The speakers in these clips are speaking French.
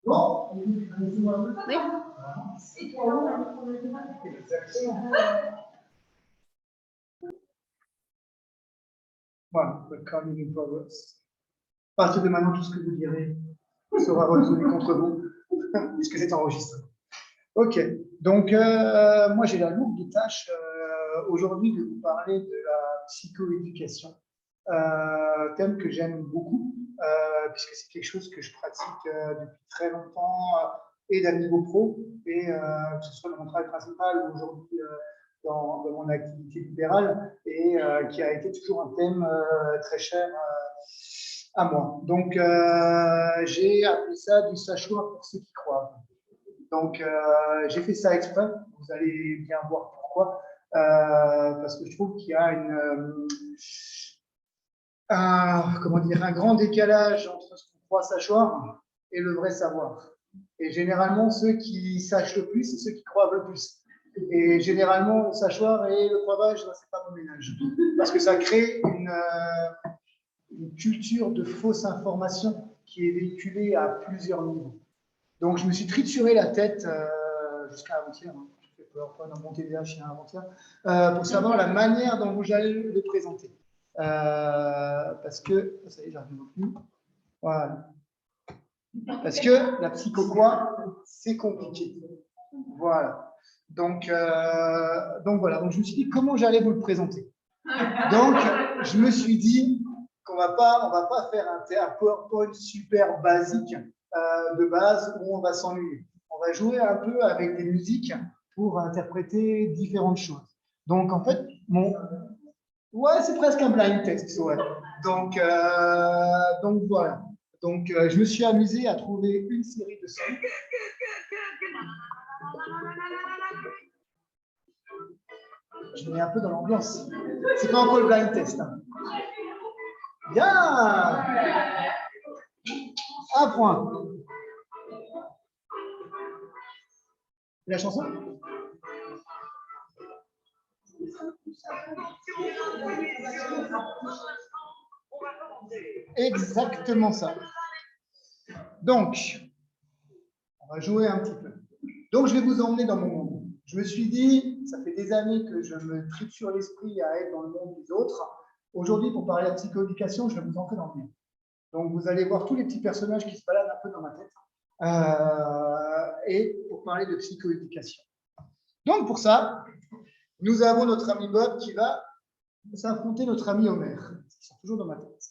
Bon. Oui. Voilà, coming in progress. À partir de maintenant, tout ce que vous direz sera résolu contre vous, puisque c'est enregistré. Ok, donc moi j'ai la lourde tâche aujourd'hui de vous parler de la psychoéducation, thème que j'aime beaucoup, puisque c'est quelque chose que je pratique depuis très longtemps, et d'un niveau pro, et que ce soit dans mon travail principal ou aujourd'hui dans mon activité libérale, et qui a été toujours un thème très cher à moi. Donc j'ai appelé ça du sachoir pour ceux qui croient. Donc, j'ai fait ça exprès, vous allez bien voir pourquoi, parce que je trouve qu'il y a un grand décalage entre ce qu'on croit savoir et le vrai savoir. Et généralement, ceux qui sachent le plus, c'est ceux qui croient le plus. Et généralement, le sachoir et le croivage, c'est pas mon ménage. Parce que ça crée une culture de fausse information qui est véhiculée à plusieurs niveaux. Donc, je me suis trituré la tête jusqu'à avant-hier, hein. Je fais PowerPoint dans mon TDAH chez un avant-hier, pour savoir la manière dont j'allais le présenter. Parce que, ça y est, j'arrive plus. Voilà. Parce que la psycho quoi, c'est compliqué. Voilà. Donc voilà. Donc je me suis dit comment j'allais vous le présenter. Donc je me suis dit qu'on va pas faire un PowerPoint super basique de base où on va s'ennuyer. On va jouer un peu avec des musiques pour interpréter différentes choses. Donc en fait, ouais, c'est presque un blind test, ouais. Donc voilà. Donc, je me suis amusé à trouver une série de sons. Je mets un peu dans l'ambiance. C'est pas encore le blind test. Hein. Bien. Un point. La chanson? Exactement ça. Donc, on va jouer un petit peu. Donc, je vais vous emmener dans mon monde. Je me suis dit, ça fait des années que je me triture l'esprit à être dans le monde des autres. Aujourd'hui, pour parler de la psychoéducation, je vais vous entrer dans le mien. Donc, vous allez voir tous les petits personnages qui se baladent un peu dans ma tête. Et pour parler de psychoéducation. Donc, pour ça, nous avons notre ami Bob qui va s'affronter notre ami Homer, qui sont toujours dans ma tête.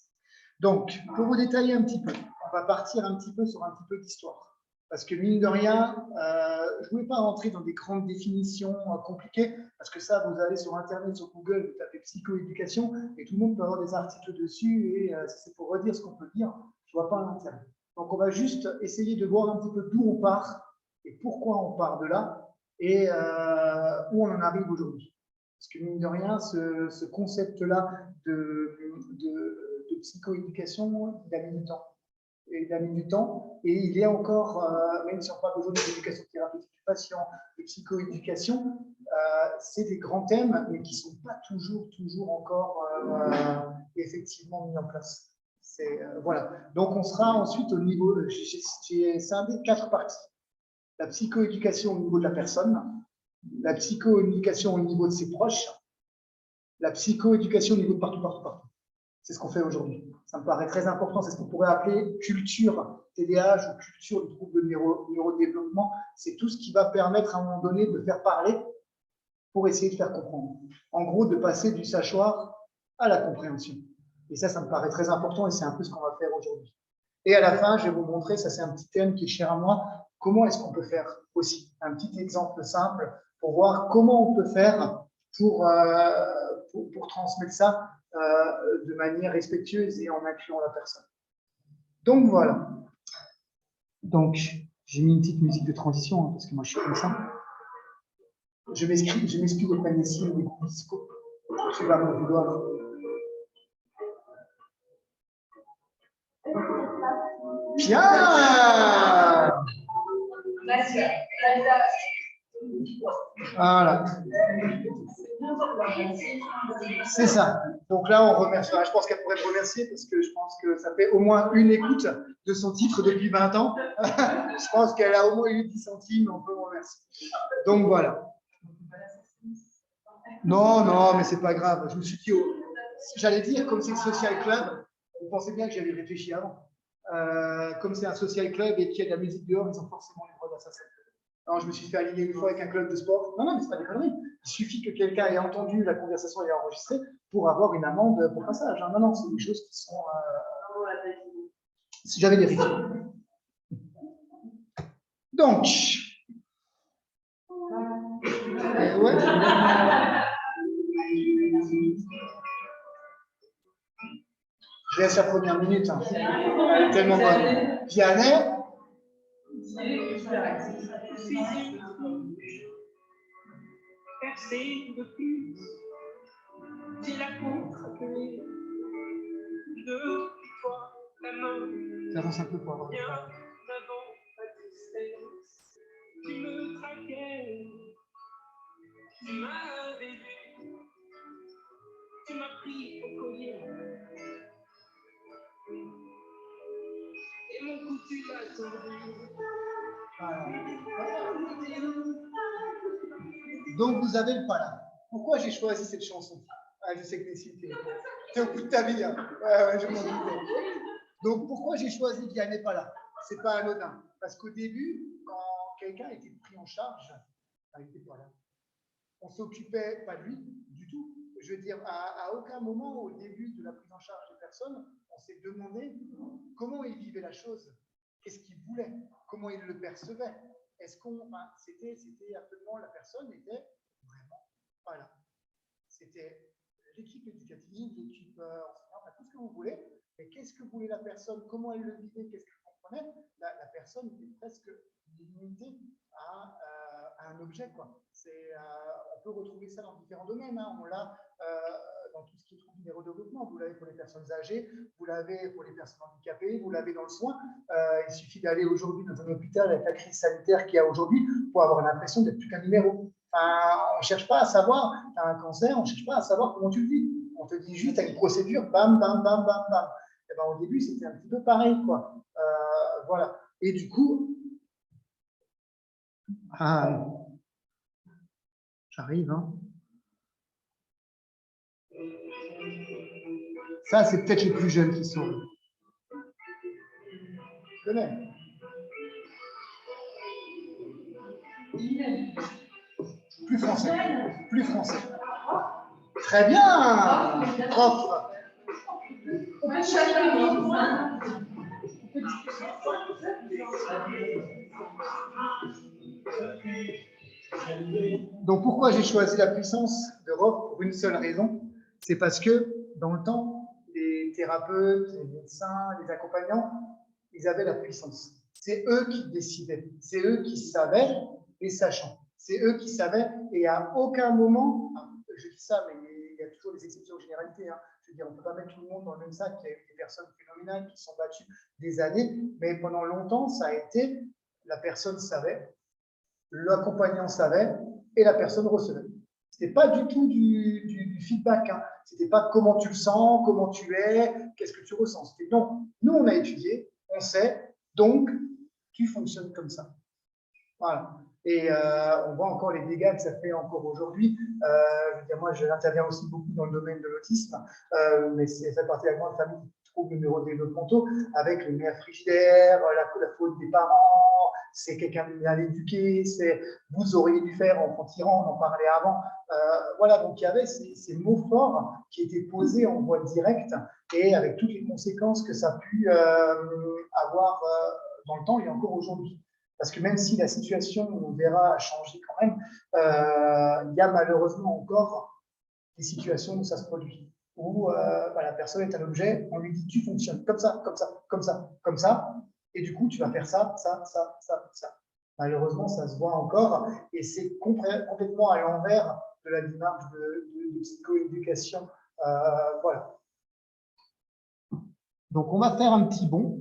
Donc, pour vous détailler un petit peu, on va partir un petit peu sur un petit peu d'histoire. Parce que mine de rien, je ne voulais pas rentrer dans des grandes définitions compliquées, parce que ça, vous allez sur Internet, sur Google, vous tapez psychoéducation, et tout le monde peut avoir des articles dessus, et si c'est pour redire ce qu'on peut dire, je ne vois pas l'intérêt. Donc, on va juste essayer de voir un petit peu d'où on part, et pourquoi on part de là, et où on en arrive aujourd'hui. Parce que mine de rien, ce concept-là de psychoéducation, il a mis du temps. Et il a mis du temps, et il est encore, même si on parle aujourd'hui d'éducation thérapeutique du patient, de psychoéducation, c'est des grands thèmes, mais qui ne sont pas toujours encore effectivement mis en place. Voilà. Donc on sera ensuite au niveau, j'ai scindé 4 parties. La psychoéducation au niveau de la personne, la psychoéducation au niveau de ses proches, la psychoéducation au niveau de partout. C'est ce qu'on fait aujourd'hui. Ça me paraît très important. C'est ce qu'on pourrait appeler culture TDAH ou culture du trouble de neurodéveloppement. C'est tout ce qui va permettre à un moment donné de faire parler pour essayer de faire comprendre. En gros, de passer du sachoir à la compréhension. Et ça me paraît très important et c'est un peu ce qu'on va faire aujourd'hui. Et à la fin, je vais vous montrer, ça c'est un petit thème qui est cher à moi, comment est-ce qu'on peut faire aussi. Un petit exemple simple pour voir comment on peut faire pour transmettre ça de manière respectueuse et en incluant la personne. Donc voilà. Donc, j'ai mis une petite musique de transition, hein, parce que moi je suis comme ça. Je m'excuse auprès de Nessie, des groupes disco. Tu vas me vouloir. Bien. Voilà. C'est ça. Donc là, on remerciera. Je pense qu'elle pourrait me remercier parce que je pense que ça fait au moins une écoute de son titre depuis 20 ans. Je pense qu'elle a au moins eu 10 centimes, on peut me remercier. Donc voilà. Non, non, mais c'est pas grave. Je me suis dit, j'allais dire, comme c'est le social club, vous pensez bien que j'avais réfléchi avant. Comme c'est un social club et qu'il y a de la musique dehors, ils ont forcément les droits d'assassin. Alors, je me suis fait aligner une fois avec un club de sport. Non, non, mais c'est pas des conneries. Il suffit que quelqu'un ait entendu la conversation et l'ait enregistrée pour avoir une amende pour passage. Non, non, c'est des choses qui sont. J'avais des risques. Donc. Ouais. Je laisse la première minute. Hein. Tellement bonne. Vianney. Percer de plus, j'ai la contre-clé de toi, ta main. J'avance un peu pour avoir. Bien avant ta tristesse, tu me traquais, tu m'avais vu, tu m'as pris au collier. Et mon coup, tu l'as tordu. Donc, vous avez le pas là. Pourquoi j'ai choisi cette chanson? Ah, je sais que Nessie, t'es au bout de ta vie. Hein. Ouais, je m'en doutais. Donc, pourquoi j'ai choisi Vianney pas là? C'est pas anodin. Parce qu'au début, quand quelqu'un était pris en charge, il n'était pas là. On ne s'occupait pas de lui du tout. Je veux dire, à aucun moment au début de la prise en charge des personnes, on s'est demandé comment il vivait la chose, qu'est-ce qu'il voulait, comment il le percevait. Est-ce qu'on, enfin, c'était absolument, la personne était vraiment pas là. C'était l'équipe éducative, l'équipe enseignante, tout ce que vous voulez. Mais qu'est-ce que voulait la personne, comment elle le vivait, qu'est-ce qu'elle comprenait? La personne était presque limitée à un objet, quoi. On peut retrouver ça dans différents domaines. Hein. On l'a dans tout ce qui est trouble du neurodéveloppement. Vous l'avez pour les personnes âgées, vous l'avez pour les personnes handicapées, vous l'avez dans le soin. Il suffit d'aller aujourd'hui dans un hôpital avec la crise sanitaire qu'il y a aujourd'hui pour avoir l'impression d'être plus qu'un numéro. Enfin, on ne cherche pas à savoir, tu as un cancer, on ne cherche pas à savoir comment tu le vis. On te dit juste, tu as une procédure, bam, bam, bam, bam, bam. Et ben, au début, c'était un petit peu pareil, quoi. Voilà. Et du coup, j'arrive, hein. Ça, c'est peut-être les plus jeunes qui sont. Je connais. Plus français. Plus français. Très bien, prof. Donc, pourquoi j'ai choisi la puissance de Roth? Pour une seule raison, c'est parce que, dans le temps, les thérapeutes, les médecins, les accompagnants, ils avaient la puissance. C'est eux qui décidaient, c'est eux qui savaient, les sachants. C'est eux qui savaient, et à aucun moment, je dis ça, mais il y a toujours des exceptions aux généralités. Hein. Je veux dire, on ne peut pas mettre tout le monde dans le même sac. Il y a eu des personnes phénoménales qui sont battues des années, mais pendant longtemps, ça a été, la personne savait, l'accompagnant savait, et la personne recevait. Ce n'était pas du tout du feedback. Hein. Ce n'était pas comment tu le sens, comment tu es, qu'est-ce que tu ressens. C'était non, nous on a étudié, on sait, donc tu fonctionnes comme ça. Voilà. Et on voit encore les dégâts que ça fait encore aujourd'hui. Moi, j'interviens aussi beaucoup dans le domaine de l'autisme, mais ça fait partie également de familles qui trouvent le neurodéveloppementaux, avec le nerf frigidaire, la faute des parents, c'est quelqu'un de mal éduqué, c'est vous auriez dû faire en tirant, on en parlait avant. Voilà, donc il y avait ces mots forts qui étaient posés en voie directe et avec toutes les conséquences que ça a pu avoir dans le temps et encore aujourd'hui. Parce que même si la situation, on verra, a changé quand même, il y a malheureusement encore des situations où ça se produit. Où la personne est un objet, on lui dit tu fonctionnes comme ça, comme ça, comme ça, comme ça, et du coup tu vas faire ça, ça, ça, ça, ça. Malheureusement, ça se voit encore, et c'est complètement à l'envers de la démarche de psychoéducation. Voilà. Donc on va faire un petit bond.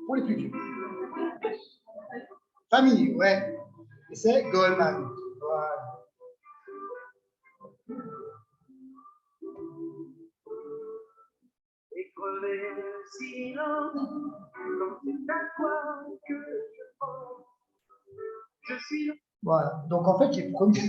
Pour les plus vieux. Famille, ouais. Et c'est Goldman. Voilà. mais le silence, quand c'est à toi que je pense, je suis. Voilà. Donc en fait, les premiers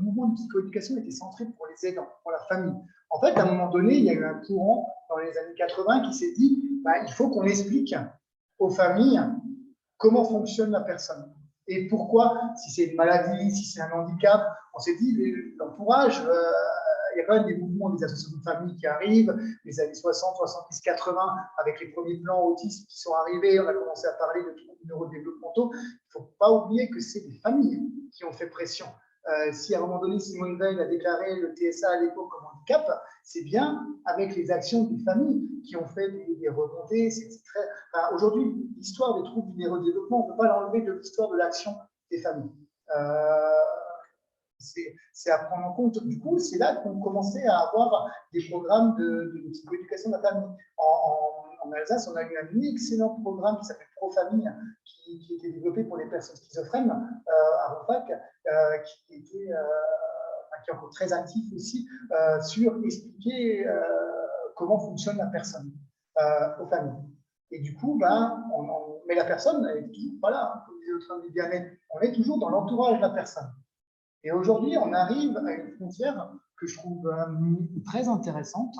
mouvements de psychoéducation étaient centrés pour les aidants, pour la famille. En fait, à un moment donné, il y a eu un courant dans les années 80 qui s'est dit bah, il faut qu'on explique aux familles comment fonctionne la personne. Et pourquoi, si c'est une maladie, si c'est un handicap, on s'est dit l'entourage, il y a quand même des mouvements, des associations de famille qui arrivent, les années 60, 70, 80, avec les premiers plans autistes qui sont arrivés, on a commencé à parler de troubles neurodéveloppementaux. Il ne faut pas oublier que c'est des familles qui ont fait pression. Si à un moment donné, Simone Veil a déclaré le TSA à l'époque comme handicap, c'est bien avec les actions des familles qui ont fait des remontées. Enfin, aujourd'hui, l'histoire des troubles du neurodéveloppement, on ne peut pas l'enlever de l'histoire de l'action des familles. C'est à prendre en compte. Du coup, c'est là qu'on commençait à avoir des programmes de psychoéducation de la famille. En Alsace, on a eu un excellent programme qui s'appelle Pro-Famille, qui était développé pour les personnes schizophrènes à Ronfac, qui est encore très actif aussi sur expliquer comment fonctionne la personne aux familles. Et du coup, mais la personne, elle est toujours pas là, comme disait l'autre ami Vianney, on est toujours dans l'entourage de la personne. Et aujourd'hui, on arrive à une frontière que je trouve très intéressante.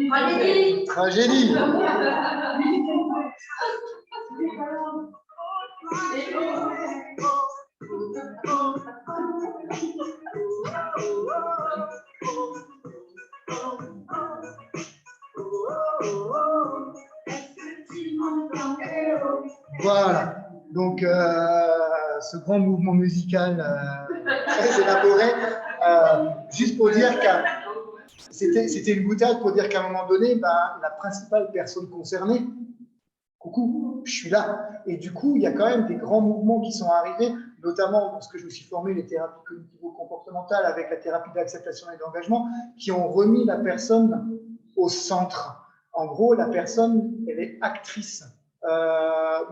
Tragédie. Tragédie. Voilà. Donc, ce grand mouvement musical très élaboré, juste pour dire que c'était une boutade pour dire qu'à un moment donné, la principale personne concernée, coucou, je suis là. Et du coup, il y a quand même des grands mouvements qui sont arrivés, notamment dans ce que je me suis formé, les thérapies cognitivo-comportementales avec la thérapie d'acceptation et d'engagement, qui ont remis la personne au centre. En gros, la personne, elle est actrice.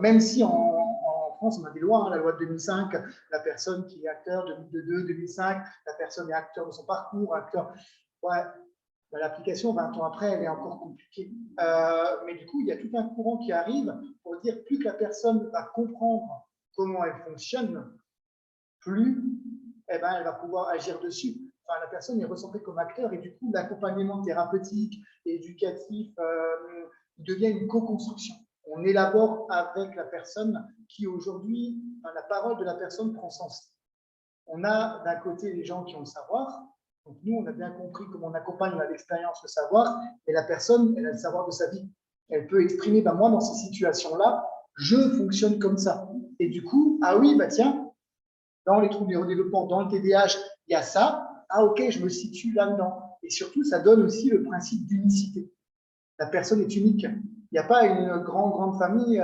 Même si en France, on a des lois, hein, la loi de 2005, la personne qui est acteur de 2005, la personne est acteur de son parcours, acteur. Ouais, l'application, 20 ans après, elle est encore compliquée. Mais du coup, il y a tout un courant qui arrive pour dire plus que la personne va comprendre comment elle fonctionne, plus elle va pouvoir agir dessus. Enfin, la personne est ressentie comme acteur et du coup, l'accompagnement thérapeutique et éducatif devient une co-construction. On élabore avec la personne qui aujourd'hui, la parole de la personne prend sens. On a d'un côté les gens qui ont le savoir. Donc nous, on a bien compris comment on accompagne, on a l'expérience, le savoir, et la personne, elle a le savoir de sa vie. Elle peut exprimer, moi, dans ces situations-là, je fonctionne comme ça. Et du coup, ah oui, tiens, dans les troubles du neurodéveloppement, dans le TDAH, il y a ça. Ah ok, je me situe là-dedans. Et surtout, ça donne aussi le principe d'unicité. La personne est unique. Il n'y a pas une grande famille.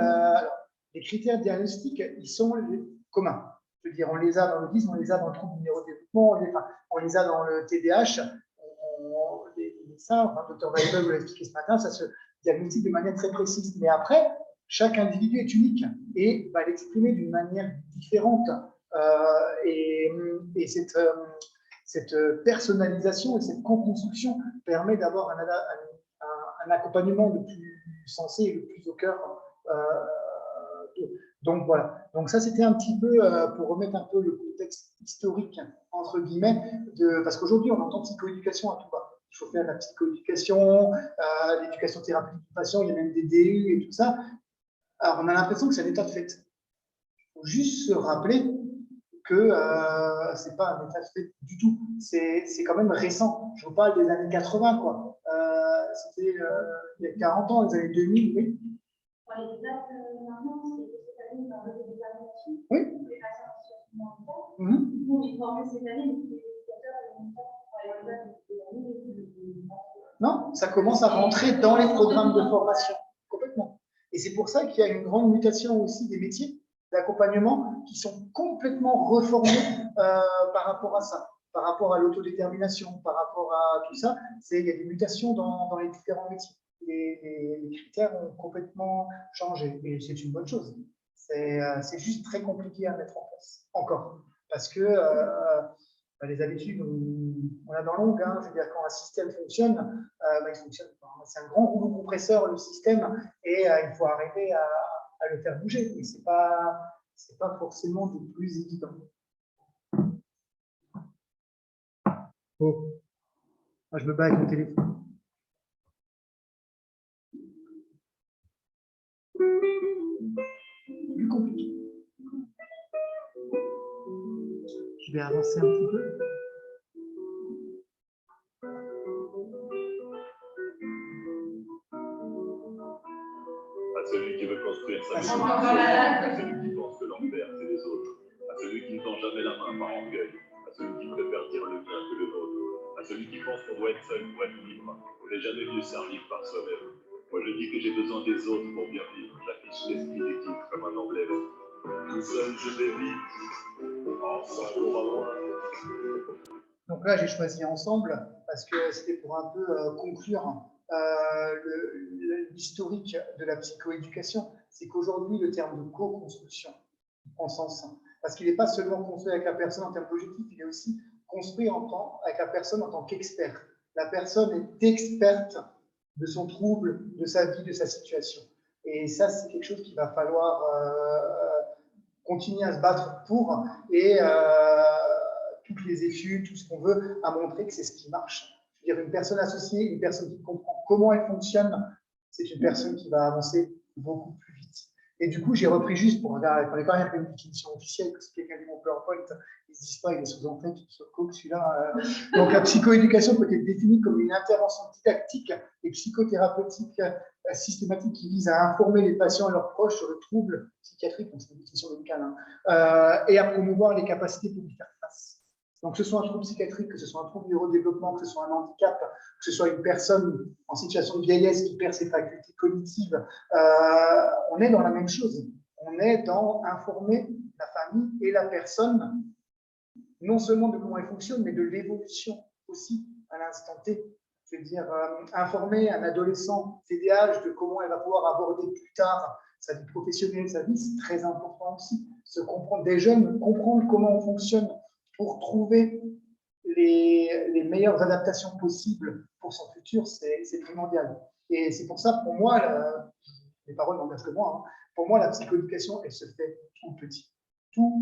Les critères diagnostiques, ils sont communs. Je veux dire, on les a dans l'autisme, on les a dans le trouble du neurodéveloppement, on les a dans le TDAH. Les médecins, le Dr Weibel vous l'a expliqué ce matin, ça se diagnostique de manière très précise. Mais après, chaque individu est unique et va l'exprimer d'une manière différente. Et cette personnalisation et cette co-construction permet d'avoir un accompagnement le plus sensé et le plus au cœur. Donc voilà. Donc ça, c'était un petit peu pour remettre un peu le contexte historique, entre guillemets, parce qu'aujourd'hui, on entend psychoéducation à tout va. Il faut faire de la psychoéducation, l'éducation thérapeutique du patient, il y a même des DU et tout ça. Alors, on a l'impression que c'est un état de fait. Il faut juste se rappeler que ce n'est pas un état de fait du tout. C'est quand même récent. Je vous parle des années 80, quoi. C'était il y a 40 ans, les années 2000, oui. Pour les dates maintenant, c'est cette année, on a des évaluations. Oui. Les patients en situation de handicap. Nous, on est formés cette année, mais les éducateurs et les handicap, pour les dates de l'année. Non, ça commence à rentrer dans les programmes de formation, complètement. Et c'est pour ça qu'il y a une grande mutation aussi des métiers d'accompagnement qui sont complètement reformés par rapport à ça, par rapport à l'autodétermination, par rapport à tout ça. Il y a des mutations dans les différents métiers. Les critères ont complètement changé et c'est une bonne chose. C'est juste très compliqué à mettre en place, encore. Parce que les habitudes, on a dans l'ongle, hein, je veux dire, quand un système fonctionne, il fonctionne. C'est un grand rouleau compresseur, le système, et il faut arriver à le faire bouger. Et ce n'est pas forcément le plus évident. Oh. Moi, je me bats avec mon téléphone. Plus compliqué. Je vais avancer un petit peu. À celui qui veut construire sa maison, à celui qui pense que l'enfer, c'est les autres, à celui qui ne tend jamais la main par orgueil, à celui qui préfère dire le bien que le nôtre, à celui qui pense qu'on doit être seul pour être libre. On n'est jamais mieux servi que par soi-même. Moi, je dis que j'ai besoin des autres pour bien vivre. J'affiche l'esprit d'équipe comme un emblème. Tout seul, je vais vivre. Ensemble, on va loin. Donc là, j'ai choisi ensemble parce que c'était pour un peu conclure l'historique de la psychoéducation. C'est qu'aujourd'hui, le terme de co-construction prend sens. Parce qu'il n'est pas seulement construit avec la personne en termes objectifs, il est aussi construit avec la personne en tant qu'expert. La personne est experte de son trouble, de sa vie, de sa situation. Et ça, c'est quelque chose qu'il va falloir continuer à se battre pour. Et toutes les études, tout ce qu'on veut, a montré que c'est ce qui marche. Je veux dire, une personne associée, une personne qui comprend comment elle fonctionne, c'est une personne qui va avancer beaucoup plus vite. Et du coup, j'ai repris juste pour regarder, on est quand même une définition officielle, parce que quelqu'un dit mon PowerPoint, ils ne se disent pas, il est sous-entré, sur coke, celui-là. Donc, la psychoéducation peut être définie comme une intervention didactique et psychothérapeutique systématique qui vise à informer les patients et leurs proches sur le trouble psychiatrique, donc c'est une définition médicale, et à promouvoir les capacités pour y faire face. Donc, que ce soit un trouble psychiatrique, que ce soit un trouble neurodéveloppement, que ce soit un handicap, que ce soit une personne en situation de vieillesse qui perd ses facultés cognitives, on est dans la même chose. On est dans informer la famille et la personne, non seulement de comment elle fonctionne, mais de l'évolution aussi à l'instant T. Je veux dire, informer un adolescent TDAH de comment elle va pouvoir aborder plus tard sa vie professionnelle, sa vie, c'est très important aussi. Se comprendre des jeunes, comprendre comment on fonctionne pour trouver les meilleures adaptations possibles pour son futur, c'est primordial. Et c'est pour ça, pour moi, les paroles n'engagent que moi, hein, pour moi, la psychoéducation, elle se fait tout petit. Tout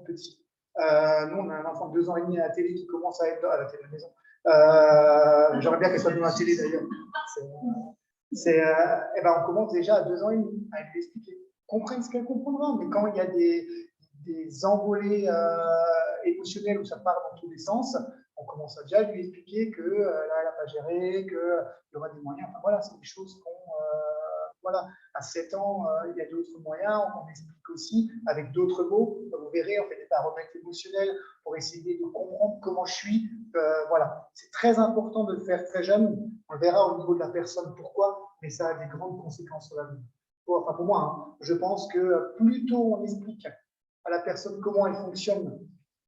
petit. Nous, on a un enfant de 2 ans et demi à la télé qui commence à être à la télé de la maison. J'aimerais bien qu'elle soit devant la télé d'ailleurs. On commence déjà à 2 ans et demi à lui expliquer. Comprenne ce qu'elle comprendra, mais quand il y a des envolées émotionnelles où ça part dans tous les sens, on commence à déjà lui expliquer que là, elle n'a pas géré, qu'il y aura des moyens. Enfin voilà, c'est des choses qu'on. Voilà, à 7 ans, il y a d'autres moyens, on explique aussi avec d'autres mots. Vous verrez, on fait des paramètres émotionnels pour essayer de comprendre comment je suis. Voilà, c'est très important de le faire très jeune. On le verra au niveau de la personne pourquoi, mais ça a des grandes conséquences sur la vie. Enfin, pour moi, hein, je pense que plus tôt on explique à la personne comment elle fonctionne,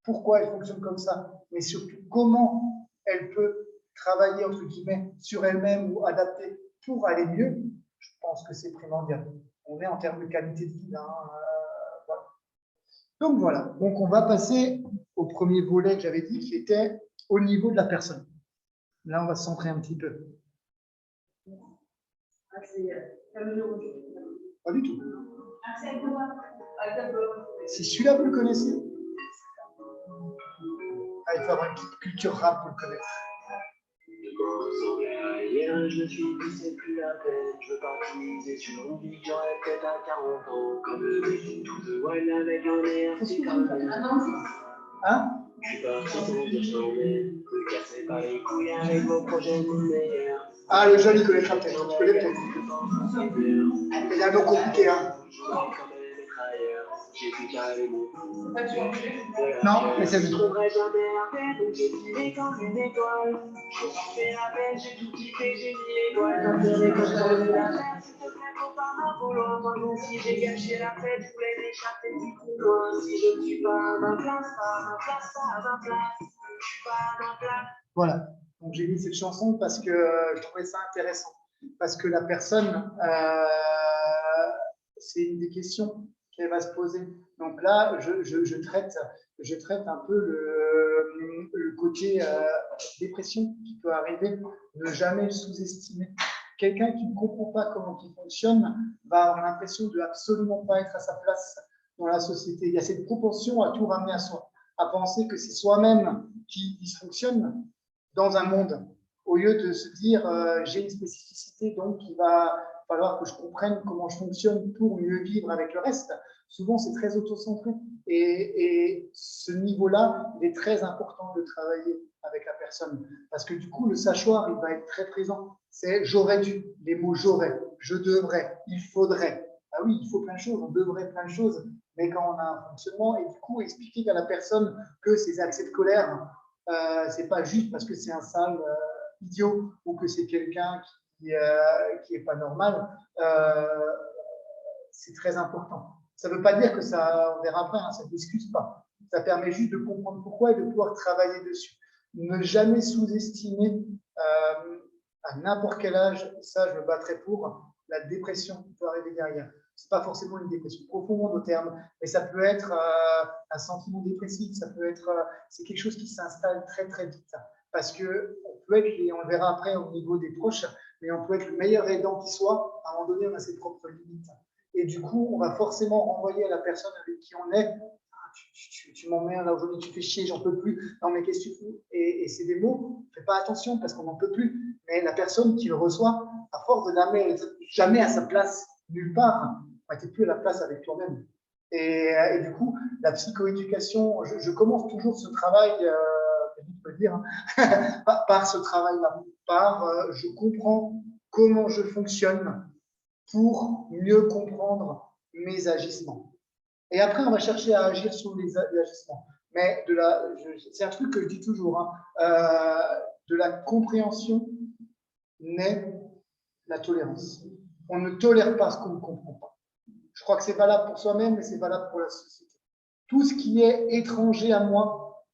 pourquoi elle fonctionne comme ça, mais surtout comment elle peut travailler, entre guillemets, sur elle-même ou adapter pour aller mieux, je pense que c'est primordial. On est en termes de qualité de vie. Voilà. Donc voilà, donc on va passer au premier volet que j'avais dit, qui était au niveau de la personne. Là, on va se centrer un petit peu. Pas du tout. Si celui-là, vous le connaissez, il faut avoir une petite culture rap pour le connaître. Hier, je me suis dit, c'est plus la peine. Je veux pas miser sur une vie que j'aurais peut-être à 40 ans. Comme le défi, tout de wild avec un air, c'est comme Hein? je suis parti pour dire je t'en ai. Me cassez pas les couilles avec vos projets linéaires. Ah, le jeune, il connaîtra peut-être. Tu connais peut-être. Il y a un nom compliqué, hein? J'ai plus qu'à aller mon coup. Non, mais c'est Je lui. trouverai jamais la paix, donc j'ai filé comme une étoile. J'ai fait la peine, j'ai tout kiffé, j'ai mis l'étoile. Quand c'est comme ça, j'ai la peine, s'il te plaît, faut pas m'appeler. Moi, donc, si j'ai gâché la fête, je voulais m'échapper du plus loin. Si je ne suis pas à ma place, pas à ma place, pas à ma place. Je suis pas à ma place. Voilà. Donc j'ai mis cette chanson parce que je trouvais ça intéressant. Parce que la personne, c'est une des questions qu'elle va se poser. Donc là, je traite un peu le côté dépression qui peut arriver, ne jamais le sous-estimer. Quelqu'un qui ne comprend pas comment il fonctionne va avoir l'impression de absolument pas être à sa place dans la société. Il y a cette propension à tout ramener à soi, à penser que c'est soi-même qui dysfonctionne dans un monde, au lieu de se dire j'ai une spécificité, donc il va falloir que je comprenne comment je fonctionne pour mieux vivre avec le reste. Souvent, c'est très autocentré. Et ce niveau-là, il est très important de travailler avec la personne. Parce que du coup, le sachoir, il va être très présent. C'est j'aurais dû, les mots j'aurais, je devrais, il faudrait. Ah oui, il faut plein de choses, on devrait plein de choses. Mais quand on a un fonctionnement, et du coup, expliquer à la personne que ces accès de colère, c'est pas juste parce que c'est un sale idiot ou que c'est quelqu'un qui est pas normal, c'est très important. Ça ne veut pas dire que ça, on verra après, hein, ça ne t'excuse pas. Ça permet juste de comprendre pourquoi et de pouvoir travailler dessus. Ne jamais sous-estimer à n'importe quel âge, ça je me battrai pour, la dépression qui peut arriver derrière. Ce n'est pas forcément une dépression profonde au terme, mais ça peut être un sentiment dépressif, ça peut être, c'est quelque chose qui s'installe très très vite. Parce qu'on peut être, et on le verra après au niveau des proches, mais on peut être le meilleur aidant qui soit, à un moment donné on a ses propres limites. Et du coup, on va forcément renvoyer à la personne avec qui on est. Tu m'emmerdes, là aujourd'hui, tu fais chier, j'en peux plus. Non, mais qu'est-ce que tu fous? Et c'est des mots, fais pas attention parce qu'on n'en peut plus. Mais la personne qui le reçoit, à force de l'amener jamais à sa place, nulle part, tu n'es plus à la place avec toi-même. Et du coup, la psychoéducation, je commence toujours ce travail, je peux dire, par ce travail-là, par je comprends comment je fonctionne pour mieux comprendre mes agissements. Et après, on va chercher à agir sur les agissements. Mais c'est un truc que je dis toujours, hein, de la compréhension naît la tolérance. On ne tolère pas ce qu'on ne comprend pas. Je crois que c'est valable pour soi-même, mais c'est valable pour la société. Tout ce qui est étranger à moi,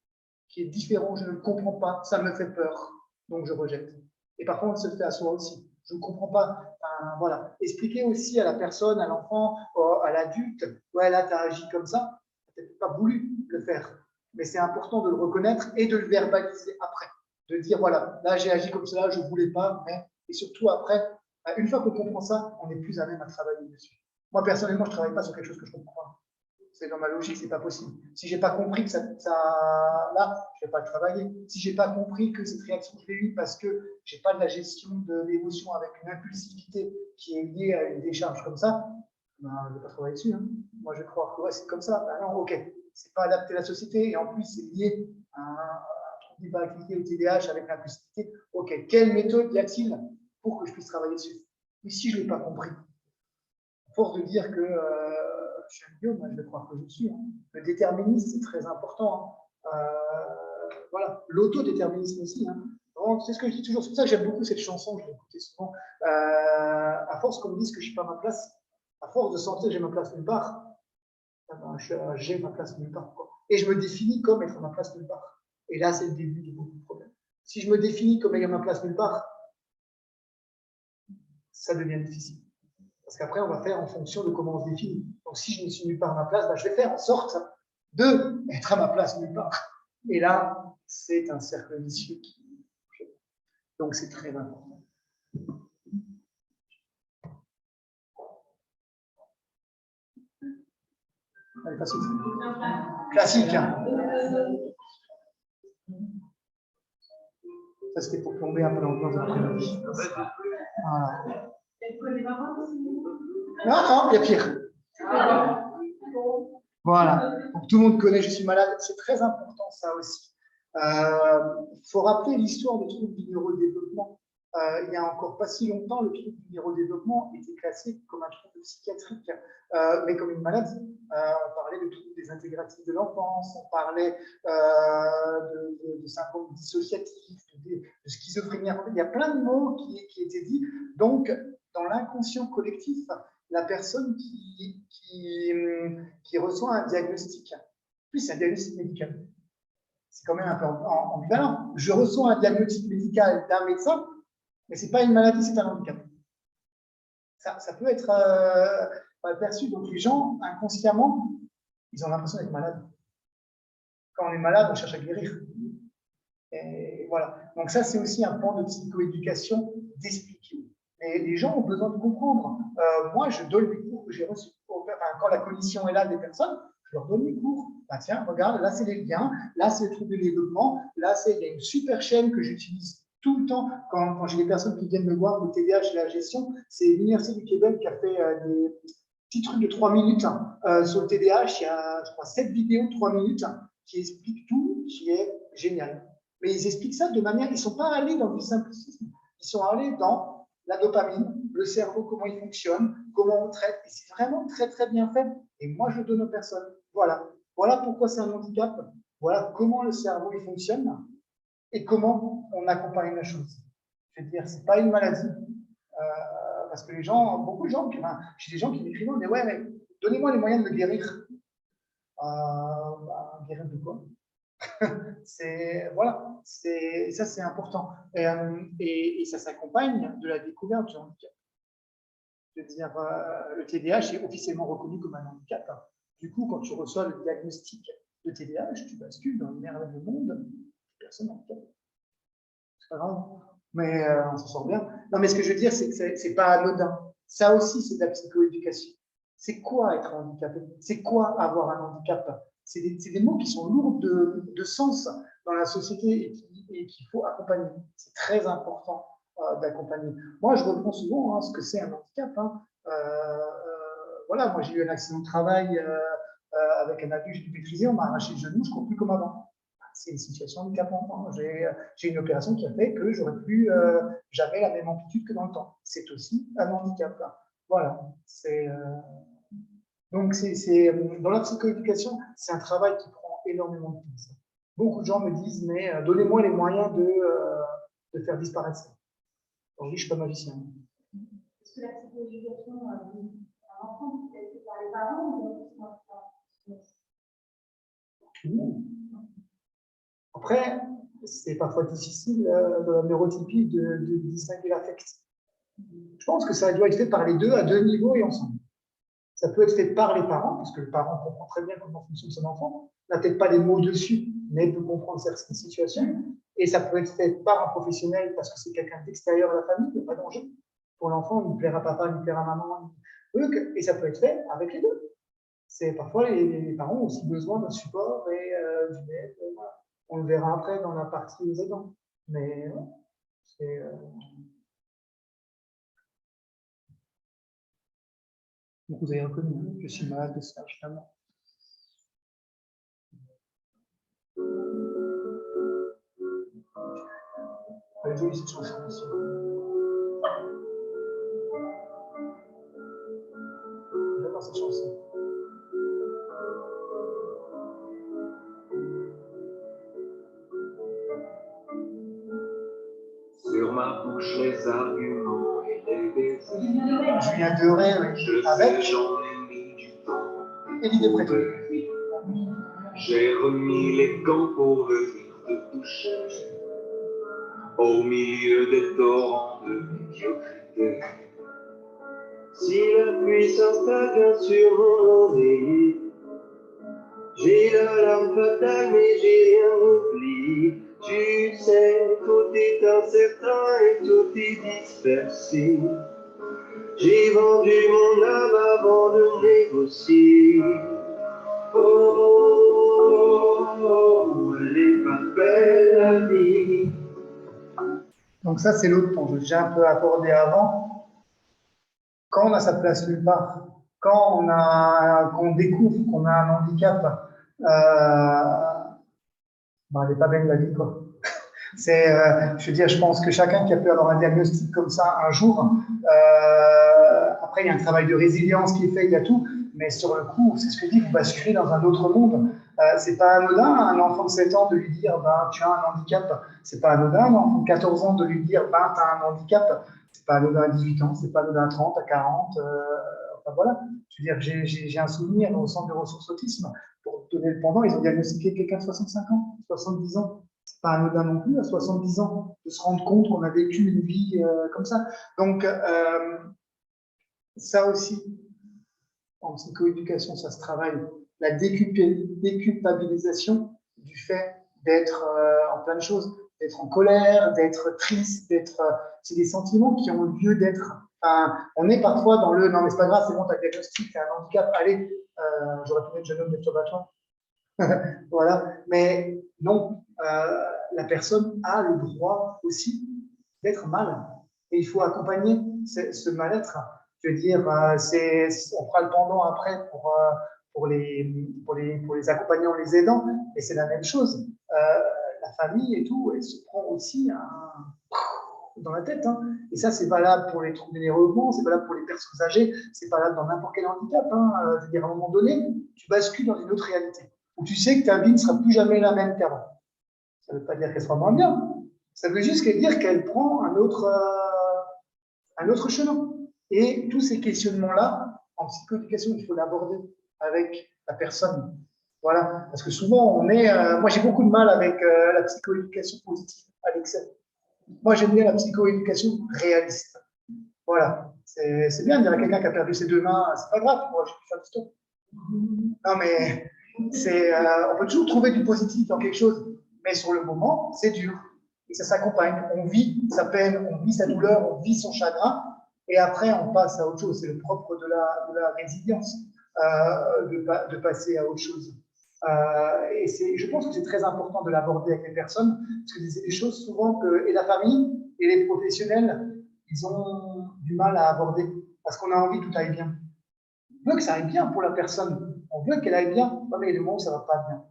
qui est différent, je ne le comprends pas, ça me fait peur, donc je rejette. Et parfois, on se le fait à soi aussi. Je ne comprends pas. Voilà. Expliquer aussi à la personne, à l'enfant, à l'adulte, ouais, là, tu as agi comme ça, tu n'as pas voulu le faire. Mais c'est important de le reconnaître et de le verbaliser après. De dire, voilà, là, j'ai agi comme ça, je ne voulais pas, mais. Et surtout après, une fois qu'on comprend ça, on est plus à même à travailler dessus. Moi, personnellement, je ne travaille pas sur quelque chose que je ne comprends pas. C'est dans ma logique, c'est pas possible. Si j'ai pas compris que là, je vais pas le travailler. Si j'ai pas compris que cette réaction, je l'ai eue parce que j'ai pas de la gestion de l'émotion avec une impulsivité qui est liée à une décharge comme ça, ben, je vais pas travailler dessus. Hein. Moi, je vais croire que ouais, c'est comme ça. Ben non, ok, c'est pas adapté à la société et en plus, c'est lié à un trouble d'hyperactivité ou TDAH avec l'impulsivité. Ok, quelle méthode y a-t-il pour que je puisse travailler dessus? Mais si je l'ai pas compris, à force de dire que je suis un idiot, moi, je vais croire que je suis. Hein. Le déterminisme, c'est très important. Hein. Voilà, l'autodéterminisme aussi. Hein. C'est ce que je dis toujours. C'est pour ça que j'aime beaucoup cette chanson, je l'ai écoutée souvent. À force qu'on me dise que je ne suis pas à ma place, à force de sentir que j'ai ma place nulle part, j'ai ma place nulle part. Quoi. Et je me définis comme être à ma place nulle part. Et là, c'est le début de beaucoup de problèmes. Si je me définis comme ayant ma place nulle part, ça devient difficile. Parce qu'après, on va faire en fonction de comment on se définit. Donc, si je ne suis nulle part à ma place, ben, je vais faire en sorte d'être à ma place nulle part. Et là, c'est un cercle vicieux. Donc, c'est très important. Allez, pas suite. Classique. Hein. Ça, c'était pour plomber un peu l'ambiance de l'après-midi. Voilà. Non, il y a pire. Voilà. Donc, tout le monde connaît, je suis malade. C'est très important, ça aussi. Il faut rappeler l'histoire des troubles du neurodéveloppement. Il n'y a encore pas si longtemps, le trouble du neurodéveloppement était classé comme un trouble psychiatrique, mais comme une maladie. On parlait de troubles désintégratifs de l'enfance, on parlait de syndrome dissociatif, de schizophrénie. Il y a plein de mots qui étaient dits. Donc, dans l'inconscient collectif, la personne qui reçoit un diagnostic, puis c'est un diagnostic médical. C'est quand même un peu ambivalent. Je reçois un diagnostic médical d'un médecin, mais ce n'est pas une maladie, c'est un handicap. Ça peut être mal perçu. Donc les gens, inconsciemment, ils ont l'impression d'être malades. Quand on est malade, on cherche à guérir. Et voilà. Donc ça, c'est aussi un point de psychoéducation d'expliquer. Et les gens ont besoin de comprendre. Moi, je donne les cours que j'ai reçus. Quand la commission est là des personnes, je leur donne les cours. Bah, tiens, regarde, là, c'est les liens, là, c'est le trouble de développement, là, il y a une super chaîne que j'utilise tout le temps quand j'ai des personnes qui viennent me voir le TDAH et la gestion. C'est l'Université du Québec qui a fait des petits trucs de 3 minutes sur le TDAH. Il y a, je crois, 7 vidéos de 3 minutes qui expliquent tout, qui est génial. Mais ils expliquent ça de manière, ils ne sont pas allés dans du simplicisme, ils sont allés dans la dopamine, le cerveau, comment il fonctionne, comment on traite, et c'est vraiment très très bien fait. Et moi, je donne aux personnes. Voilà. Voilà pourquoi c'est un handicap. Voilà comment le cerveau il fonctionne et comment on accompagne la chose. Je veux dire, c'est pas une maladie. Parce que les gens, beaucoup de gens, j'ai des gens qui m'écrivent, mais ouais, mais donnez-moi les moyens de me guérir. Guérir de quoi? Voilà, ça c'est important. Et ça s'accompagne de la découverte du handicap. Je veux dire, le TDAH est officiellement reconnu comme un handicap. Du coup, quand tu reçois le diagnostic de TDAH, tu bascules dans le merveilleux monde des personnes handicapées. C'est pas grave, mais on s'en sort bien. Non, mais ce que je veux dire, c'est que c'est pas anodin. Ça aussi, c'est de la psychoéducation. C'est quoi être handicapé? C'est quoi avoir un handicap? C'est des mots qui sont lourds de sens dans la société et qu'il faut accompagner. C'est très important d'accompagner. Moi, je reprends souvent ce que c'est un handicap. Voilà, moi, j'ai eu un accident de travail avec un abus, j'ai dû maîtriser, on m'a arraché le genou, je ne cours plus comme avant. C'est une situation handicapante. J'ai une opération qui a fait que j'aurais plus jamais la même amplitude que dans le temps. C'est aussi un handicap. Voilà. Donc, dans la psychoéducation, c'est un travail qui prend énormément de temps. Beaucoup de gens me disent, mais donnez-moi les moyens de faire disparaître ça. Alors, oui, je ne suis pas magicien. Est-ce que la psychoéducation d'un enfant, est-ce que par les parents ou Après, c'est parfois difficile dans la neurotypie de distinguer l'affect. Je pense que ça doit être fait par les deux, à deux niveaux et ensemble. Ça peut être fait par les parents, parce que le parent comprend très bien comment fonctionne son enfant, n'a peut-être pas les mots dessus, mais peut comprendre certaines situations. Et ça peut être fait par un professionnel, parce que c'est quelqu'un d'extérieur à la famille, il n'y a pas d'enjeu. Pour l'enfant, il plaira à papa, il plaira à maman. Et ça peut être fait avec les deux. Parfois, les parents ont aussi besoin d'un support et d'une aide. Voilà. On le verra après dans la partie des aidants. Mais c'est... Donc vous avez reconnu que je suis malade de ça, finalement. Elle est jolie cette chanson aussi. J'adore cette chanson. Sur ma bouche, les arguments et les baisers. Julien Doré, oui. Avec j'en ai mis du temps. Élie Despréto. J'ai remis les gants pour venir te toucher. Au milieu des torrents de médiocrité. Si la pluie s'installe bien sur mon oreiller, j'ai la larme fatale mais j'ai rien oublié. Tu sais, tout est incertain et tout est dispersé. J'ai vendu mon âme avant de négocier. Oh, elle est pas belle la vie. Donc ça, c'est l'autre point que j'ai un peu abordé avant. Quand on a sa place nulle part, quand on découvre qu'on a un handicap, elle n'est pas belle la vie, quoi. Je veux dire, je pense que chacun qui a pu avoir un diagnostic comme ça un jour, après il y a un travail de résilience qui est fait, il y a tout, mais sur le coup, c'est ce que je dis, vous basculez dans un autre monde. C'est pas anodin, un enfant de 7 ans de lui dire tu as un handicap, c'est pas anodin, un enfant de 14 ans de lui dire tu as un handicap, c'est pas anodin à 18 ans, c'est pas anodin à 30, à 40, enfin voilà. Je veux dire, j'ai un souvenir au centre de ressources autisme, pour donner le pendant, ils ont diagnostiqué quelqu'un de 65 ans, 70 ans. C'est pas anodin non plus, à 70 ans, de se rendre compte qu'on a vécu une vie comme ça. Donc, ça aussi, en psychoéducation, ça se travaille, la déculpabilisation du fait d'être en plein de choses, d'être en colère, d'être triste, c'est des sentiments qui ont lieu d'être. Enfin, on est parfois dans le non mais c'est pas grave, c'est bon, t'as le diagnostic, t'as un handicap, allez, j'aurais pu mettre jeune homme de battement. Voilà, mais non, la personne a le droit aussi d'être mal. Et il faut accompagner ce mal-être. Je veux dire, on fera le pendant après pour les accompagnants, les aidants, et c'est la même chose. La famille et tout, elle se prend aussi dans la tête. Hein. Et ça, c'est valable pour les troubles du développement, c'est valable pour les personnes âgées, c'est valable dans n'importe quel handicap. Hein. Je veux dire, à un moment donné, tu bascules dans une autre réalité, où tu sais que ta vie ne sera plus jamais la même qu'avant. Ça ne veut pas dire qu'elle sera moins bien. Ça veut juste dire qu'elle prend un autre chemin. Et tous ces questionnements-là, en psychoéducation, il faut l'aborder avec la personne. Voilà. Parce que souvent, moi, j'ai beaucoup de mal avec la psychoéducation positive, à l'excès. Moi, j'aime bien la psychoéducation réaliste. Voilà. C'est bien de dire à quelqu'un qui a perdu ses deux mains, c'est pas grave, moi, je peux faire du stop. Non, mais on peut toujours trouver du positif dans quelque chose, mais sur le moment, c'est dur. Et ça s'accompagne. On vit sa peine, on vit sa douleur, on vit son chagrin, et après, on passe à autre chose. C'est le propre de la résilience, de passer à autre chose. Et je pense que c'est très important de l'aborder avec les personnes, parce que c'est des choses souvent et la famille et les professionnels, ils ont du mal à aborder, parce qu'on a envie que tout aille bien. On veut que ça aille bien pour la personne, on veut qu'elle aille bien, mais il y a des moments où ça ne va pas bien.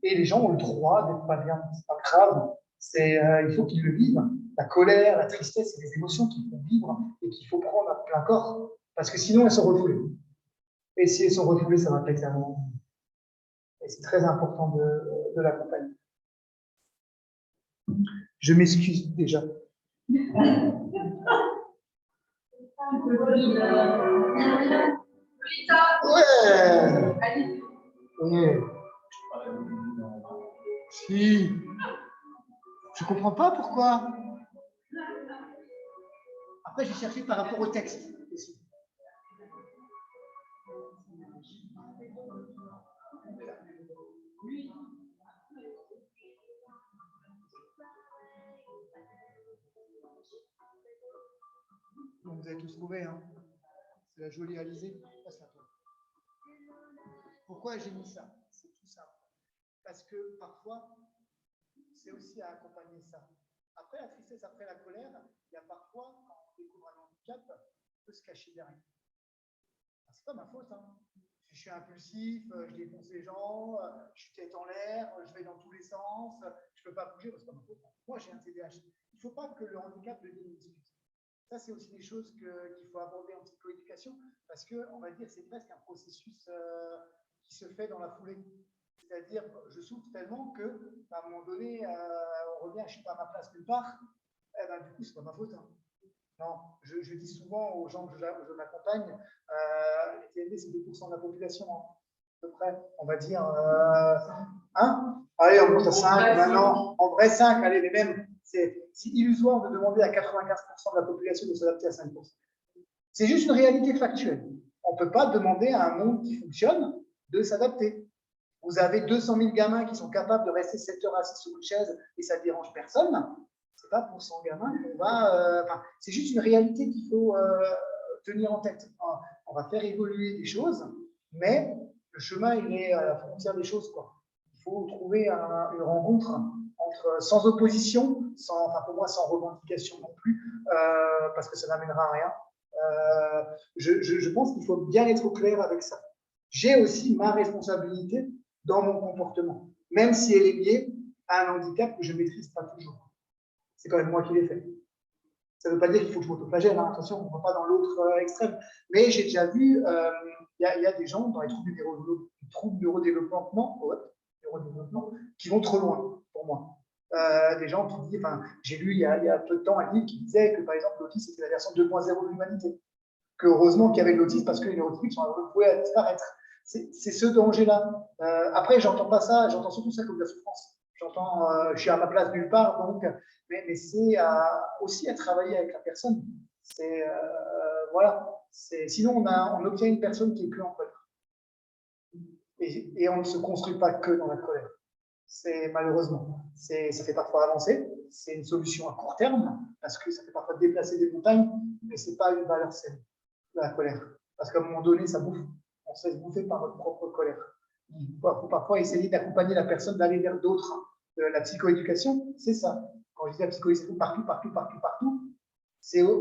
Et les gens ont le droit d'être pas bien, c'est pas grave, il faut qu'ils le vivent. La colère, la tristesse, c'est des émotions qu'il faut vivre et qu'il faut prendre à plein corps, parce que sinon elles sont refoulées. Et si elles sont refoulées, ça va péter un moment. Et c'est très important de l'accompagner. Je m'excuse déjà. Ouais. Si. Je comprends pas pourquoi. Après, j'ai cherché par rapport au texte aussi. Donc, vous avez tous trouvé, hein. C'est la jolie Alizée. Pourquoi j'ai mis ça? C'est tout ça. Parce que parfois, c'est aussi à accompagner ça. Après la tristesse, après la colère, il y a parfois, quand on découvre un handicap, on peut se cacher derrière. C'est pas ma faute. Hein. Je suis impulsif, je défonce les gens, je suis tête en l'air, je vais dans tous les sens, je ne peux pas bouger, c'est pas ma faute. Moi, j'ai un TDAH. Il ne faut pas que le handicap devienne une excuse. Ça, c'est aussi des choses qu'il faut aborder en psychoéducation, parce que, on va dire, c'est presque un processus qui se fait dans la foulée. C'est-à-dire, je souffre tellement que, à un moment donné, on revient, je ne suis pas à ma place nulle part, eh ben, du coup, c'est pas ma faute. Hein. Non, je dis souvent aux gens que je m'accompagne, les TND, c'est 2% de la population, hein, à peu près. On va dire, allez, on monte à 5 maintenant. En vrai, 5, allez, mais même, c'est illusoire de demander à 95% de la population de s'adapter à 5%. C'est juste une réalité factuelle. On ne peut pas demander à un monde qui fonctionne de s'adapter. Vous avez 200 000 gamins qui sont capables de rester 7 heures assis sur une chaise et ça ne dérange personne. C'est pas pour 100 gamins qu'on va. C'est juste une réalité qu'il faut tenir en tête. On va faire évoluer des choses, mais le chemin, il est à la frontière des choses, quoi. Il faut trouver une rencontre sans opposition, pour moi, sans revendication non plus, parce que ça n'amènera à rien. Je pense qu'il faut bien être au clair avec ça. J'ai aussi ma responsabilité dans mon comportement, même si elle est liée à un handicap que je ne maîtrise pas toujours. C'est quand même moi qui l'ai fait. Ça ne veut pas dire qu'il faut que je m'autoflagelle, hein. Attention, on ne va pas dans l'autre extrême. Mais j'ai déjà vu, y a des gens dans les troubles neurodéveloppement qui vont trop loin pour moi. Des gens qui disent, j'ai lu il y a peu de temps un livre qui disait que par exemple l'autisme c'était la version 2.0 de l'humanité. Que heureusement qu'il y avait de l'autisme parce que les neurotypiques sont voués à disparaître. C'est ce danger-là. Après, j'entends pas ça, j'entends surtout ça comme de la souffrance. Je suis à ma place nulle part, donc, mais c'est aussi à travailler avec la personne. Voilà, Sinon, on obtient une personne qui est que en colère. Et on ne se construit pas que dans la colère. Malheureusement, ça fait parfois avancer, c'est une solution à court terme, parce que ça fait parfois déplacer des montagnes, mais ce n'est pas une valeur saine, la colère. Parce qu'à un moment donné, ça bouffe. On se laisse bouffer par notre propre colère. Il faut parfois essayer d'accompagner la personne d'aller vers d'autres. La psychoéducation, c'est ça. Quand je dis la psychoéducation partout,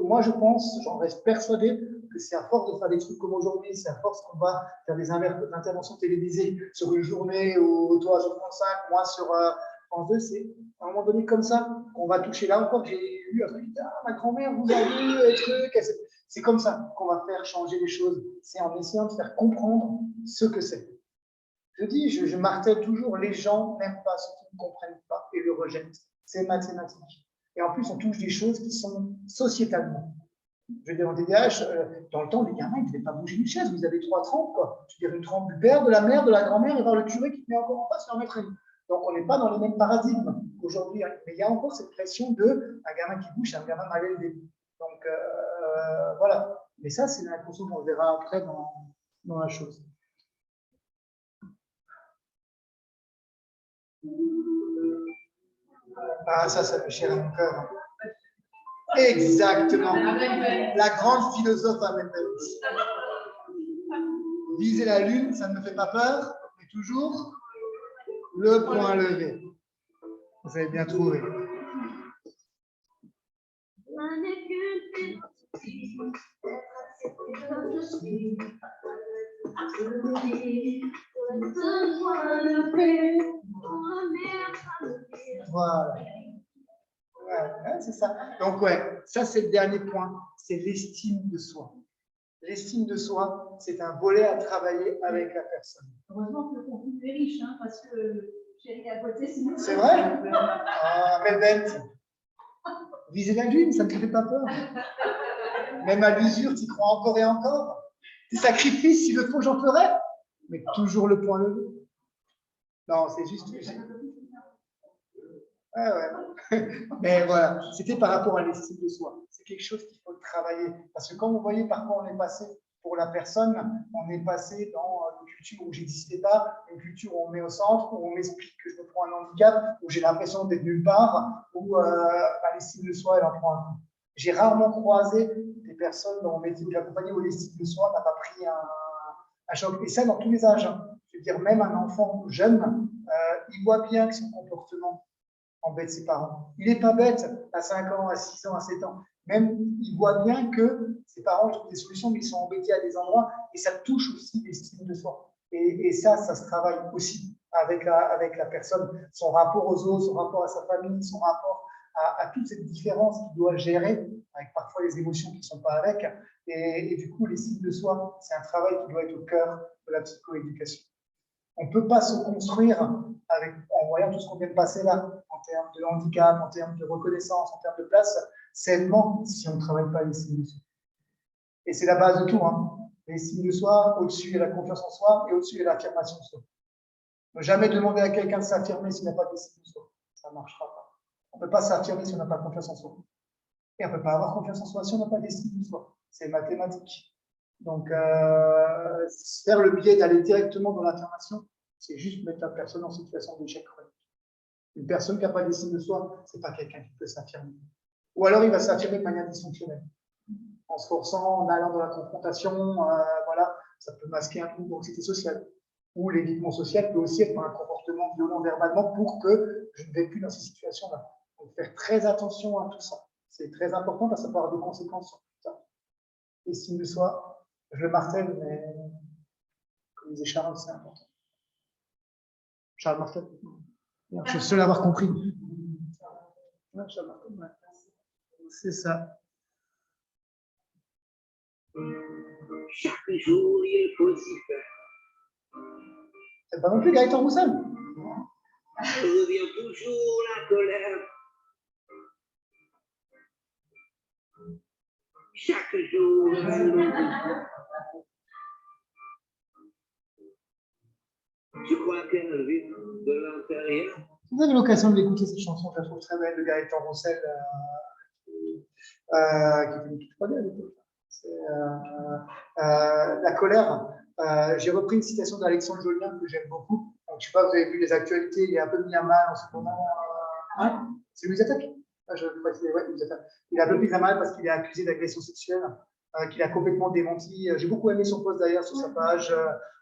moi je pense, j'en reste persuadé, que c'est à force de faire des trucs comme aujourd'hui, c'est à force qu'on va faire des interventions télévisées sur une journée, ou toi sur France 5, moi sur France 2, c'est à un moment donné comme ça qu'on va toucher. Là encore, j'ai eu un truc, ma grand-mère vous a vu un truc, c'est comme ça qu'on va faire changer les choses. C'est en essayant de faire comprendre ce que c'est. Je martèle toujours, les gens n'aiment pas ceux qui ne comprennent pas et le rejettent. C'est mathématique. Et en plus, on touche des choses qui sont sociétalement. Je veux dire, en TDAH, dans le temps, les gamins, ils ne devaient pas bouger une chaise. Vous avez 3 trempes, quoi. Je veux dire, une trempe du père, de la mère, de la grand-mère, et voir le curé qui te met encore en face et en mettre une. Donc, on n'est pas dans les mêmes paradigmes aujourd'hui. Mais il y a encore cette pression de un gamin qui bouge, c'est un gamin mal élevé. Donc, voilà. Mais ça, c'est l'inconscient qu'on verra après dans la chose. Ah, ça fait cher à mon cœur. Exactement. La grande philosophe à viser la lune, ça ne me fait pas peur, mais toujours le point levé. Vous avez bien trouvé. Voilà. Ouais, c'est ça. Donc, ouais, ça, c'est le dernier point. C'est l'estime de soi. L'estime de soi, c'est un volet à travailler avec la personne. Heureusement que le contenu est riche, hein, parce que j'ai à côté, sinon. C'est vrai? Ah, mais bête. Viser la lune, ça ne te fait pas peur. Même à l'usure, tu y crois encore et encore. Des sacrifices, s'il le faut, j'en ferai. Mais toujours le point levé. Non, c'est juste. Ouais. Mais voilà, c'était par rapport à l'estime de soi. C'est quelque chose qu'il faut travailler. Parce que comme vous voyez, parfois on est passé pour la personne, on est passé dans une culture où j'existais pas, une culture où on met au centre, où on m'explique que je me prends un handicap, où j'ai l'impression d'être nulle part, où l'estime de soi, elle en prend un coup. J'ai rarement croisé des personnes dont on m'était accompagné où l'estime de soi n'a pas pris un choc. Et ça, dans tous les âges. Je veux dire, même un enfant jeune, il voit bien que son comportement embête ses parents. Il n'est pas bête à 5 ans, à 6 ans, à 7 ans. Même, il voit bien que ses parents trouvent des solutions, mais ils sont embêtés à des endroits, et ça touche aussi l'estime de soi. Et ça se travaille aussi avec la personne, son rapport aux autres, son rapport à sa famille, son rapport à toute cette différence qu'il doit gérer, avec parfois les émotions qui ne sont pas avec. Et du coup, l'estime de soi, c'est un travail qui doit être au cœur de la psychoéducation. On ne peut pas se construire en voyant tout ce qu'on vient de passer là, en termes de handicap, en termes de reconnaissance, en termes de place, sainement si on ne travaille pas l'estime de soi. Et c'est la base de tout. Hein. L'estime de soi, au-dessus, il y a la confiance en soi, et au-dessus, il y a l'affirmation de soi. Ne jamais demander à quelqu'un de s'affirmer s'il n'a pas d'estime de soi. Ça ne marchera pas. On ne peut pas s'affirmer si on n'a pas confiance en soi. Et on ne peut pas avoir confiance en soi si on n'a pas d'estime de soi. C'est mathématique. Donc, faire le biais d'aller directement dans l'affirmation, c'est juste mettre la personne en situation d'échec chronique. Une personne qui n'a pas d'estime de soi, ce n'est pas quelqu'un qui peut s'affirmer. Ou alors, il va s'affirmer de manière dysfonctionnelle. En se forçant, en allant dans la confrontation, voilà, ça peut masquer un trouble d'anxiété sociale. Ou l'évitement social peut aussi être un comportement violent verbalement pour que je ne vais plus dans ces situations-là. Donc, faire très attention à tout ça. C'est très important parce que ça peut avoir des conséquences sur tout ça. Estime de soi, je le martèle, mais comme disait Charles, c'est important. Charles Martel, je suis le seul à avoir compris. Ouais, Charles Martel, ouais. C'est ça. Chaque jour, il faut s'y faire. C'est pas non plus Gaëtan Roussel. Revient toujours la colère. Chaque jour, je crois qu'elle vit de l'intérieur. Vous avez l'occasion de l'écouter, cette chanson, je la trouve très belle, de Gaëtan Roussel, qui était une petite à l'époque. La colère. J'ai repris une citation d'Alexandre Jolien que j'aime beaucoup. Donc, je ne sais pas, vous avez vu les actualités, il est un peu mis à mal en ce moment. Hein, c'est Louis Attaque. Il est un peu mis à mal parce qu'il est accusé d'agression sexuelle, qu'il a complètement démenti. J'ai beaucoup aimé son post d'ailleurs sur sa page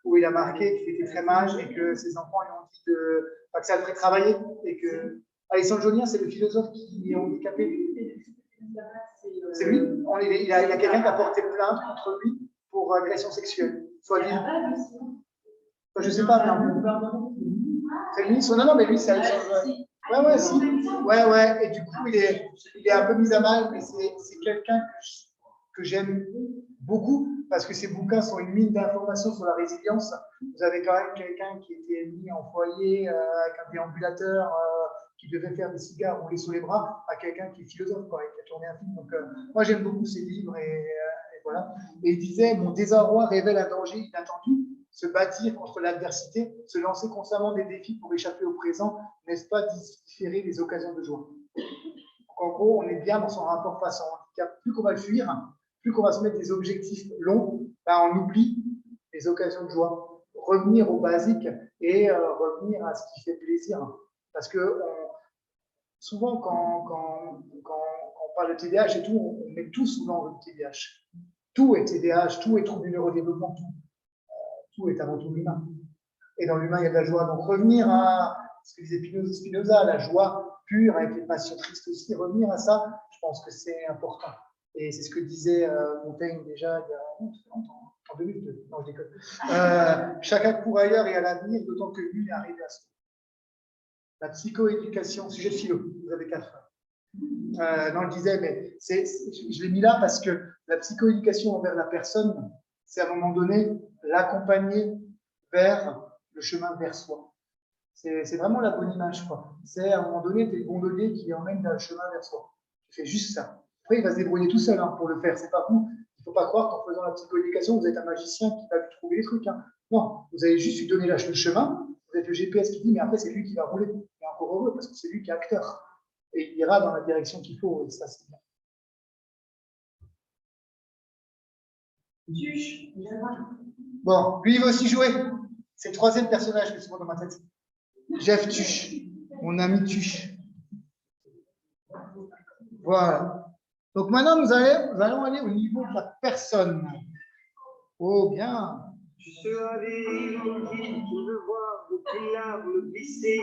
où il a marqué qu'il était très mage et que ses enfants lui ont dit que ça le ferait travailler. Et que Alexandre Jolien, c'est le philosophe qui est handicapé. C'est lui. Il a quelqu'un qui a porté plainte contre lui pour agression sexuelle. Soit dit. Je ne sais pas. C'est lui. Non, mais lui, c'est Alexandre. Ouais, si. Ouais. Et du coup, il est un peu mis à mal, mais c'est quelqu'un que j'aime beaucoup parce que ses bouquins sont une mine d'informations sur la résilience. Vous avez quand même quelqu'un qui était mis en foyer avec un déambulateur qui devait faire des cigares roulés sous les bras à quelqu'un qui est philosophe, quoi, et qui a tourné un film. Donc, moi, j'aime beaucoup ses livres et voilà. Et il disait, mon désarroi révèle un danger inattendu. Se bâtir contre l'adversité, se lancer constamment des défis pour échapper au présent, n'est-ce pas différer les occasions de joie? Donc, en gros, on est bien dans son rapport face au handicap. Plus qu'on va le fuir, plus qu'on va se mettre des objectifs longs, on oublie les occasions de joie. Revenir au basique et revenir à ce qui fait plaisir. Parce que souvent, quand on parle de TDAH et tout, on met tout sous l'angle de TDAH. Tout est TDAH, tout est trouble du neurodéveloppement, tout est avant tout l'humain. Et dans l'humain, il y a de la joie. Donc revenir à ce que disait Spinoza, la joie pure avec les passions tristes aussi, revenir à ça, je pense que c'est important. Et c'est ce que disait Montaigne déjà il y a longtemps, en 2002. Non, je déconne. Chacun court ailleurs et à l'avenir, d'autant que lui est arrivé à soi. La psychoéducation, sujet de philo, vous avez 4 heures. Non, je disais, mais je l'ai mis là parce que la psychoéducation envers la personne, c'est à un moment donné l'accompagner vers le chemin vers soi. C'est vraiment la bonne image, quoi. C'est à un moment donné des gondoliers qui emmènent vers le chemin vers soi. Tu fais juste ça. Après, il va se débrouiller tout seul pour le faire. C'est pas vous. Il ne faut pas croire qu'en faisant la psychoéducation, vous êtes un magicien qui va lui trouver les trucs. Non, vous allez juste lui donner le chemin. Vous êtes le GPS qui dit, mais après, c'est lui qui va rouler. Et encore heureux, parce que c'est lui qui est acteur. Et il ira dans la direction qu'il faut. Et ça, c'est bien. Bon, lui, il va aussi jouer. C'est le 3e personnage que je vois dans ma tête. Jeff Tuche, mon ami Tuche. Voilà. Donc maintenant, nous allons aller au niveau de la personne. Oh, bien. Tu seras viril, mon guide, je veux voir aucune larme glisser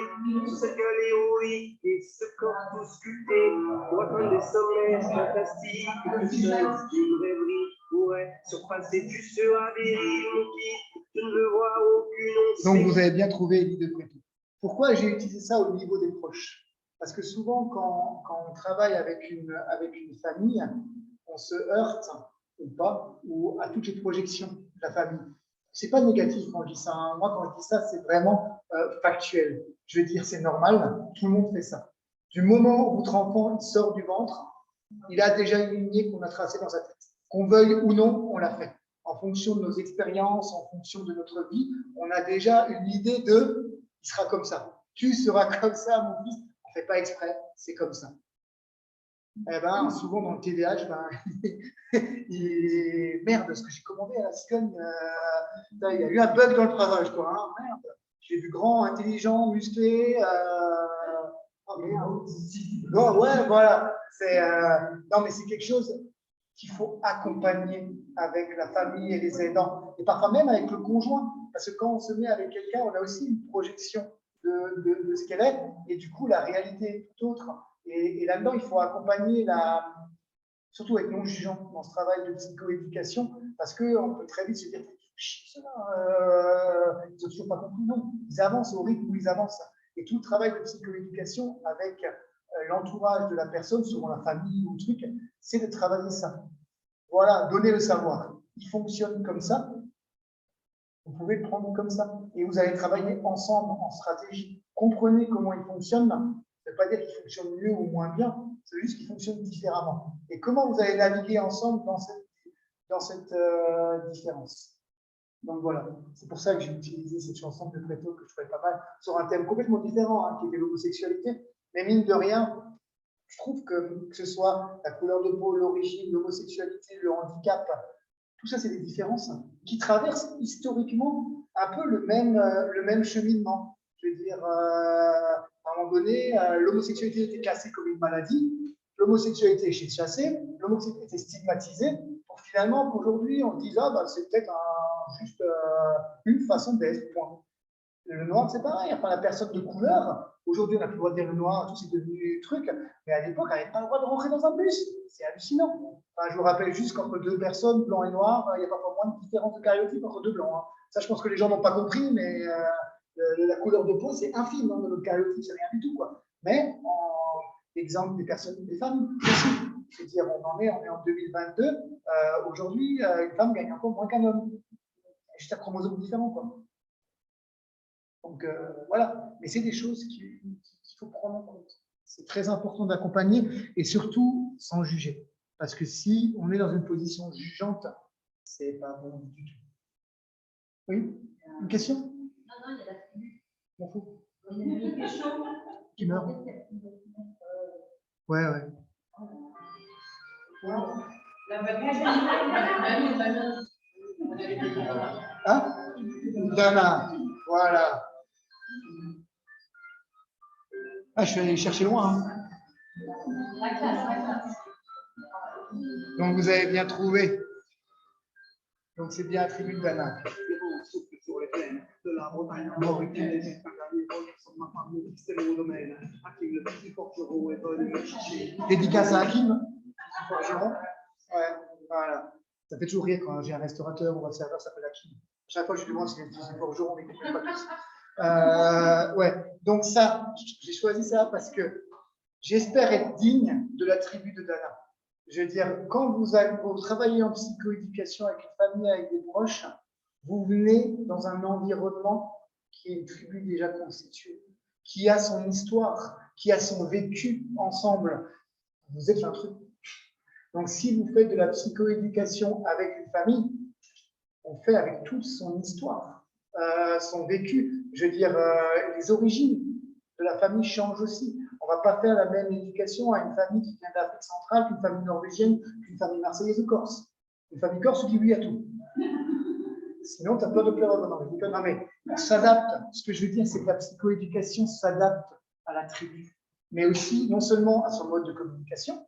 sur cette gueule héroïque et ce corps tout sculpté, droit comme des sommets fantastiques, que seule une rêverie pourrait surpasser. Tu seras viril, mon guide, je ne veux voir aucune once. Donc vous avez bien trouvé Élie de Préto. Pourquoi j'ai utilisé ça au niveau des proches? Parce que souvent, quand on travaille avec une famille, on se heurte, ou pas, ou à toutes les projections de la famille. C'est pas négatif quand je dis ça. Moi, quand je dis ça, c'est vraiment factuel. Je veux dire, c'est normal, tout le monde fait ça. Du moment où votre enfant sort du ventre, il a déjà une lignée qu'on a tracée dans sa tête. Qu'on veuille ou non, on l'a fait. En fonction de nos expériences, en fonction de notre vie, on a déjà une idée de « il sera comme ça ». Tu seras comme ça, mon fils. On ne fait pas exprès, c'est comme ça. Eh ben, souvent dans le TDAH, merde, ce que j'ai commandé à la cigogne, il y a eu un bug dans le bravage, quoi. Merde, je l'ai vu grand, intelligent, musclé. Oh merde. Bon, ouais, voilà. Non, mais c'est quelque chose qu'il faut accompagner avec la famille et les aidants, et parfois même avec le conjoint, parce que quand on se met avec quelqu'un, on a aussi une projection de ce qu'elle est, et du coup, la réalité est tout autre. Et là-dedans, il faut accompagner, surtout avec non-jugeant dans ce travail de psychoéducation, parce qu'on peut très vite se dire ils n'ont toujours pas compris. Non, ils avancent au rythme où ils avancent. Et tout le travail de psychoéducation avec l'entourage de la personne, souvent la famille ou le truc, c'est de travailler ça. Voilà, donner le savoir. Il fonctionne comme ça. Vous pouvez le prendre comme ça. Et vous allez travailler ensemble en stratégie. Comprenez comment il fonctionne. Ça ne veut pas dire qu'il fonctionne mieux ou moins bien, c'est juste qu'il fonctionne différemment. Et comment vous allez naviguer ensemble dans cette différence. Donc voilà, c'est pour ça que j'ai utilisé cette chanson de Préto que je trouvais pas mal, sur un thème complètement différent, qui était l'homosexualité. Mais mine de rien, je trouve que ce soit la couleur de peau, l'origine, l'homosexualité, le handicap, tout ça, c'est des différences qui traversent historiquement un peu le même cheminement. Je veux dire, à un moment donné, l'homosexualité était classée comme une maladie, l'homosexualité est chassée, l'homosexualité était stigmatisée, pour finalement qu'aujourd'hui, on dise, ah, bah, c'est peut-être juste une façon d'être, point. Le noir, c'est pareil. Enfin, la personne de couleur, aujourd'hui, on n'a plus le droit de dire le noir, tout c'est devenu truc. Mais à l'époque, on n'avait pas le droit de rentrer dans un bus. C'est hallucinant. Enfin, je vous rappelle juste qu'entre deux personnes, blanc et noir, il n'y a pas moins de différence de cariotype entre deux blancs. Hein. Ça, je pense que les gens n'ont pas compris, mais la couleur de peau, c'est infime dans notre cariotype, c'est rien du tout, quoi. Mais en exemple des personnes, des femmes aussi. C'est-à-dire, on est en 2022. Aujourd'hui, une femme gagne encore moins qu'un homme. Juste un chromosome différent, quoi. Donc voilà, mais c'est des choses qu'il faut prendre en compte. C'est très important d'accompagner et surtout sans juger. Parce que si on est dans une position jugeante, c'est pas bon du tout. Oui, une question? Non, il y a la tribu. M'en fous. Il y a une question qui meurt. Ouais. Hein? Dana, voilà. Ah, je suis allé chercher loin. Hein. Donc, vous avez bien trouvé. Donc, c'est bien attribué de Dana. Sur les plaines de la Bretagne armoricaine, les sont ma famille, c'est mon domaine. Hakim, le petit forgeron est venu me chercher. Dédicace à Hakim, forgeron. Ouais, voilà. Ça fait toujours rire quand j'ai un restaurateur ou un serveur s'appelle Hakim. À chaque fois, je lui demande si c'est un forgeron, mais il ne comprend pas tous. Ouais, donc ça, j'ai choisi ça parce que j'espère être digne de la tribu de Dana. Je veux dire, quand vous travaillez en psychoéducation avec une famille, avec des proches, vous venez dans un environnement qui est une tribu déjà constituée, qui a son histoire, qui a son vécu ensemble. Vous êtes un truc. Donc, si vous faites de la psychoéducation avec une famille, on fait avec toute son histoire, son vécu. Je veux dire, les origines de la famille changent aussi. On ne va pas faire la même éducation à une famille qui vient d'Afrique centrale qu'une famille norvégienne, qu'une famille marseillaise ou corse. Une famille corse qui dit oui à tout. Sinon, tu as peur de pleurer. Non, mais on s'adapte. Ce que je veux dire, c'est que la psychoéducation s'adapte à la tribu, mais aussi non seulement à son mode de communication,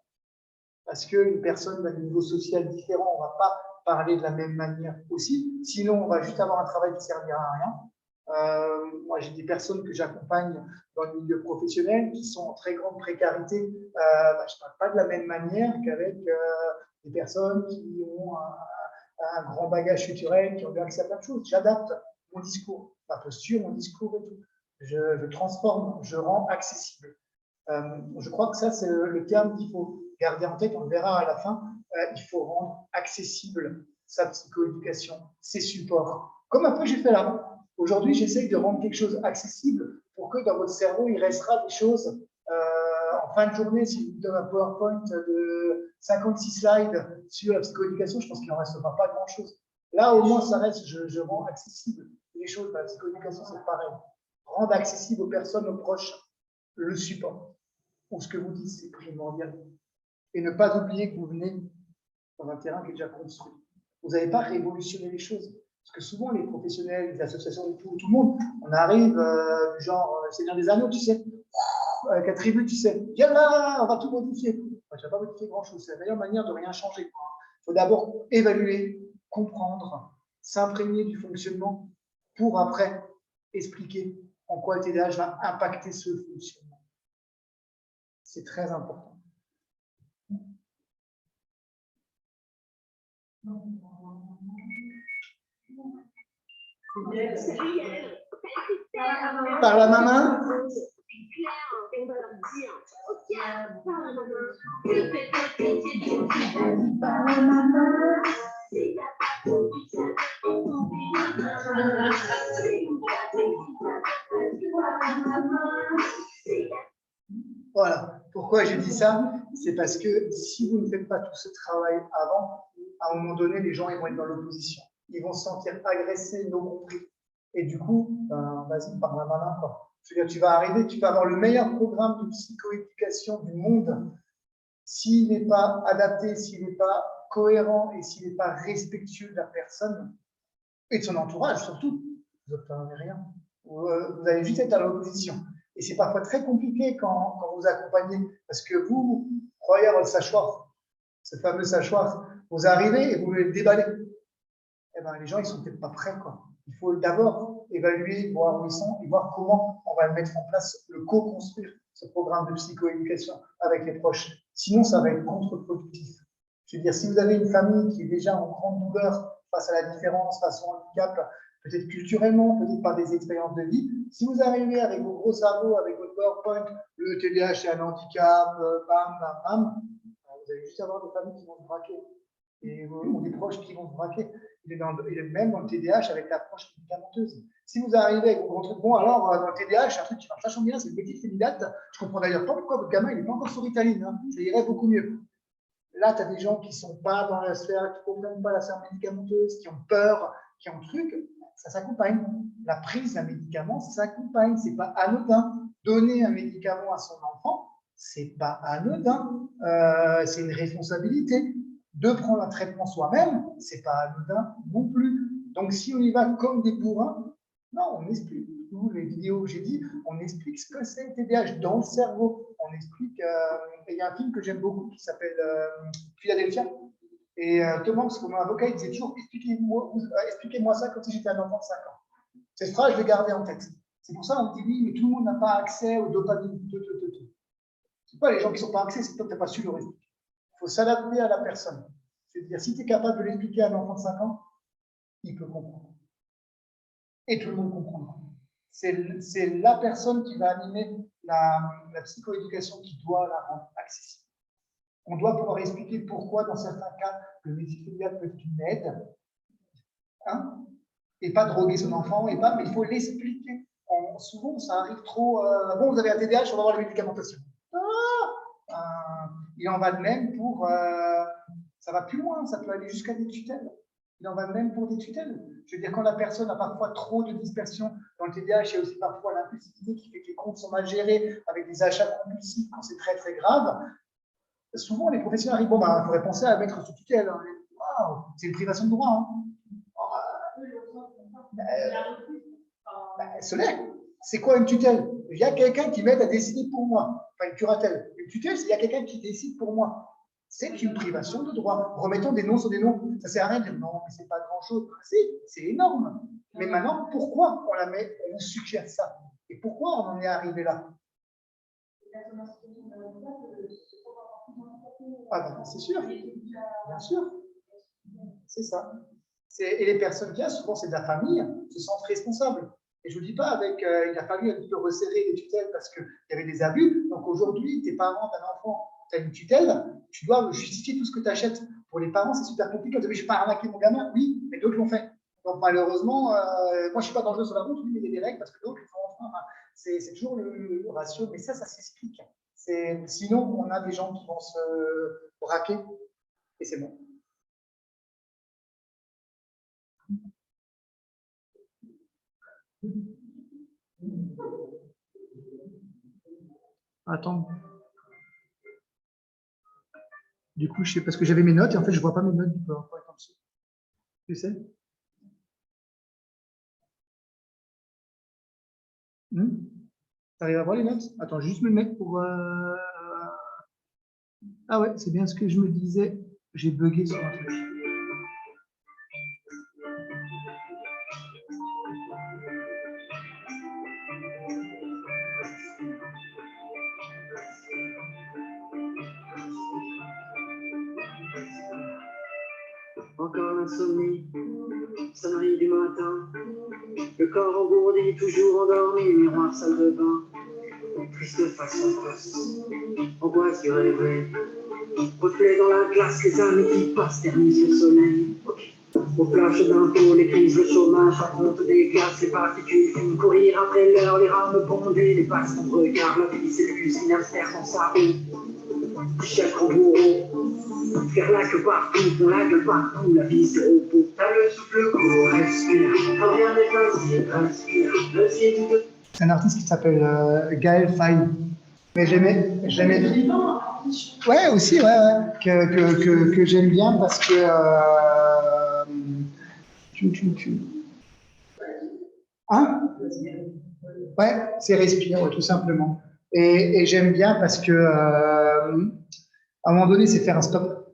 parce qu'une personne d'un niveau social différent, on ne va pas parler de la même manière aussi, sinon on va juste avoir un travail qui ne servira à rien. Moi, j'ai des personnes que j'accompagne dans le milieu professionnel qui sont en très grande précarité. Je ne parle pas de la même manière qu'avec des personnes qui ont un grand bagage culturel, qui ont bien accès à plein de choses. J'adapte mon discours, ma posture, mon discours et tout. Je transforme, je rends accessible. Je crois que ça, c'est le terme qu'il faut garder en tête, on le verra à la fin. Il faut rendre accessible sa psychoéducation, ses supports. Comme un peu j'ai fait là. Aujourd'hui, j'essaye de rendre quelque chose accessible pour que dans votre cerveau, il restera des choses. En fin de journée, si je vous donne un PowerPoint de 56 slides sur la psychoéducation, je pense qu'il n'en restera pas grand-chose. Là, au moins, ça reste, je rends accessible les choses. La psychoéducation, c'est pareil. Rendre accessible aux personnes, aux proches, le support. Ou ce que vous dites, c'est primordial. Et ne pas oublier que vous venez dans un terrain qui est déjà construit. Vous n'avez pas révolutionné les choses. Parce que souvent, les professionnels, les associations, tout le monde, on arrive du genre Seigneur des Anneaux, tu sais, avec la tribu, tu sais, viens là, on va tout modifier. Enfin, tu ne vas pas modifier grand-chose. C'est la meilleure manière de rien changer. Il faut d'abord évaluer, comprendre, s'imprégner du fonctionnement pour après expliquer en quoi le TDAH va impacter ce fonctionnement. C'est très important. Par la main. Voilà. Pourquoi je dis ça? C'est parce que si vous ne faites pas tout ce travail avant, à un moment donné, les gens ils vont être dans l'opposition. Ils vont se sentir agressés, non compris. Et du coup, ben, vas-y, par la malin, quoi. Je veux dire, tu vas arriver, tu vas avoir le meilleur programme de psychoéducation du monde. S'il n'est pas adapté, s'il n'est pas cohérent et s'il n'est pas respectueux de la personne et de son entourage, surtout, vous n'obtenez rien. Vous allez juste être à l'opposition. Et c'est parfois très compliqué quand vous accompagnez, parce que vous croyez à votre sachoir, ce fameux sachoir. Vous arrivez et vous voulez le déballer. Eh ben, les gens, ils ne sont peut-être pas prêts, quoi. Il faut d'abord évaluer, voir où ils sont et voir comment on va mettre en place, le co-construire, ce programme de psychoéducation avec les proches. Sinon, ça va être contre-productif. Je veux dire, si vous avez une famille qui est déjà en grande douleur face à la différence, face au handicap, peut-être culturellement, peut-être par des expériences de vie, si vous arrivez avec vos gros cerveaux, avec votre PowerPoint, le TDAH c'est un handicap, bam, bam, bam, vous allez juste avoir des familles qui vont se braquer et ou des proches qui vont se braquer. Il est même dans le TDAH avec l'approche médicamenteuse. Si vous arrivez avec vos gros trucs, bon, alors dans le TDAH, un truc qui marche vachement bien, c'est le méthylphénidate. Je comprends d'ailleurs pas pourquoi votre gamin il n'est pas encore sur Ritaline, hein. Ça irait beaucoup mieux. Là, tu as des gens qui ne sont pas dans la sphère, qui ne comprennent pas la sphère médicamenteuse, qui ont peur, qui ont truc. Ça s'accompagne. La prise d'un médicament, ça s'accompagne. Ce n'est pas anodin. Donner un médicament à son enfant, ce n'est pas anodin. C'est une responsabilité. De prendre un traitement soi-même, ce n'est pas anodin non plus. Donc, si on y va comme des bourrins, non, on explique. Tous les vidéos que j'ai dit, on explique ce que c'est le TDAH dans le cerveau. On explique. Il y a un film que j'aime beaucoup qui s'appelle Philadelphia. Et Thomas, parce que mon avocat, il disait toujours expliquez-moi ça comme si j'étais un enfant de 5 ans. Cette phrase, je l'ai gardée en tête. C'est pour ça qu'on dit oui, mais tout le monde n'a pas accès aux dopamine. Ce n'est pas les gens qui ne sont pas accès, c'est toi qui n'as pas su leur expliquer. Il faut s'adapter à la personne. C'est-à-dire, si tu es capable de l'expliquer à un enfant de 5 ans, il peut comprendre. Et tout le monde comprendra. C'est la personne qui va animer la psychoéducation qui doit la rendre accessible. On doit pouvoir expliquer pourquoi, dans certains cas, le méthylphénidate peut être une aide, hein, et pas droguer son enfant, mais il faut l'expliquer. Souvent, ça arrive trop. Bon, vous avez un TDAH, on va voir la médicamentation. Il en va de même pour. Ça va plus loin, ça peut aller jusqu'à des tutelles. Il en va de même pour des tutelles. Je veux dire, quand la personne a parfois trop de dispersion dans le TDAH, il y a aussi parfois l'impulsivité qui fait que les comptes sont mal gérés, avec des achats compulsifs quand c'est très très grave. Souvent, les professionnels arrivent, bon, il faudrait penser à mettre sous tutelle. Waouh, c'est une privation de droit. Ce l'est. C'est quoi une tutelle? Il y a quelqu'un qui m'aide à décider pour moi. Enfin, une curatelle. Une tutelle, c'est il y a quelqu'un qui décide pour moi. C'est une privation de droit. Remettons des noms sur des noms. Ça ne sert à rien de dire non, mais ce n'est pas grand-chose. Si, c'est énorme. Mais maintenant, pourquoi on la met, on suggère ça? Et pourquoi on en est arrivé là? Ah ben, c'est sûr. Bien sûr. C'est ça. Et les personnes qui ont, souvent, c'est de la famille, se sentent responsables. Et je ne vous dis pas, il a fallu un petit peu resserrer les tutelles parce qu'il y avait des abus. Donc aujourd'hui, tes parents d'un enfant, tu as une tutelle, tu dois justifier tout ce que tu achètes. Pour les parents, c'est super compliqué. On dit, je n'ai pas arnaqué mon gamin. Oui, mais d'autres l'ont fait. Donc malheureusement, moi je ne suis pas dangereux sur la route, oui, mais il y a des règles parce que d'autres le font enfin. C'est toujours le ratio, mais ça s'explique. Sinon, on a des gens qui vont se braquer et c'est bon. Attends. Du coup, je sais parce que j'avais mes notes et en fait, je ne vois pas mes notes du PowerPoint en dessous. Tu sais? Tu arrives à voir les notes? Attends, juste me mettre pour. Ah ouais, c'est bien ce que je me disais. J'ai bugué sur un truc. Encore l'insomnie, sonnerie du matin, le corps engourdi, toujours endormi, miroir, salle de bain, triste façon fausse, angoisse du réveil, reflet dans la glace, les amis qui passent, ternissent le soleil. Au flash d'impôts, les crises, le chômage, la fonte des glaces, les particules fines, courir après l'heure, les rames bondées, les passants regardent, la vie c'est l'usine, hamster sans sa roue. Chaque gros, faire la queue partout, on la gueule partout, la vie c'est au bout. T'as le souffle court, respire, rien n'est ainsi, inspire, le ciel de... C'est un artiste qui s'appelle Gaël Faye. Mais j'aimais bien. Ouais, aussi, ouais. Que j'aime bien parce que. Hein? Ouais, c'est Respire, ouais, tout simplement. Et j'aime bien parce que. À un moment donné, c'est faire un stop.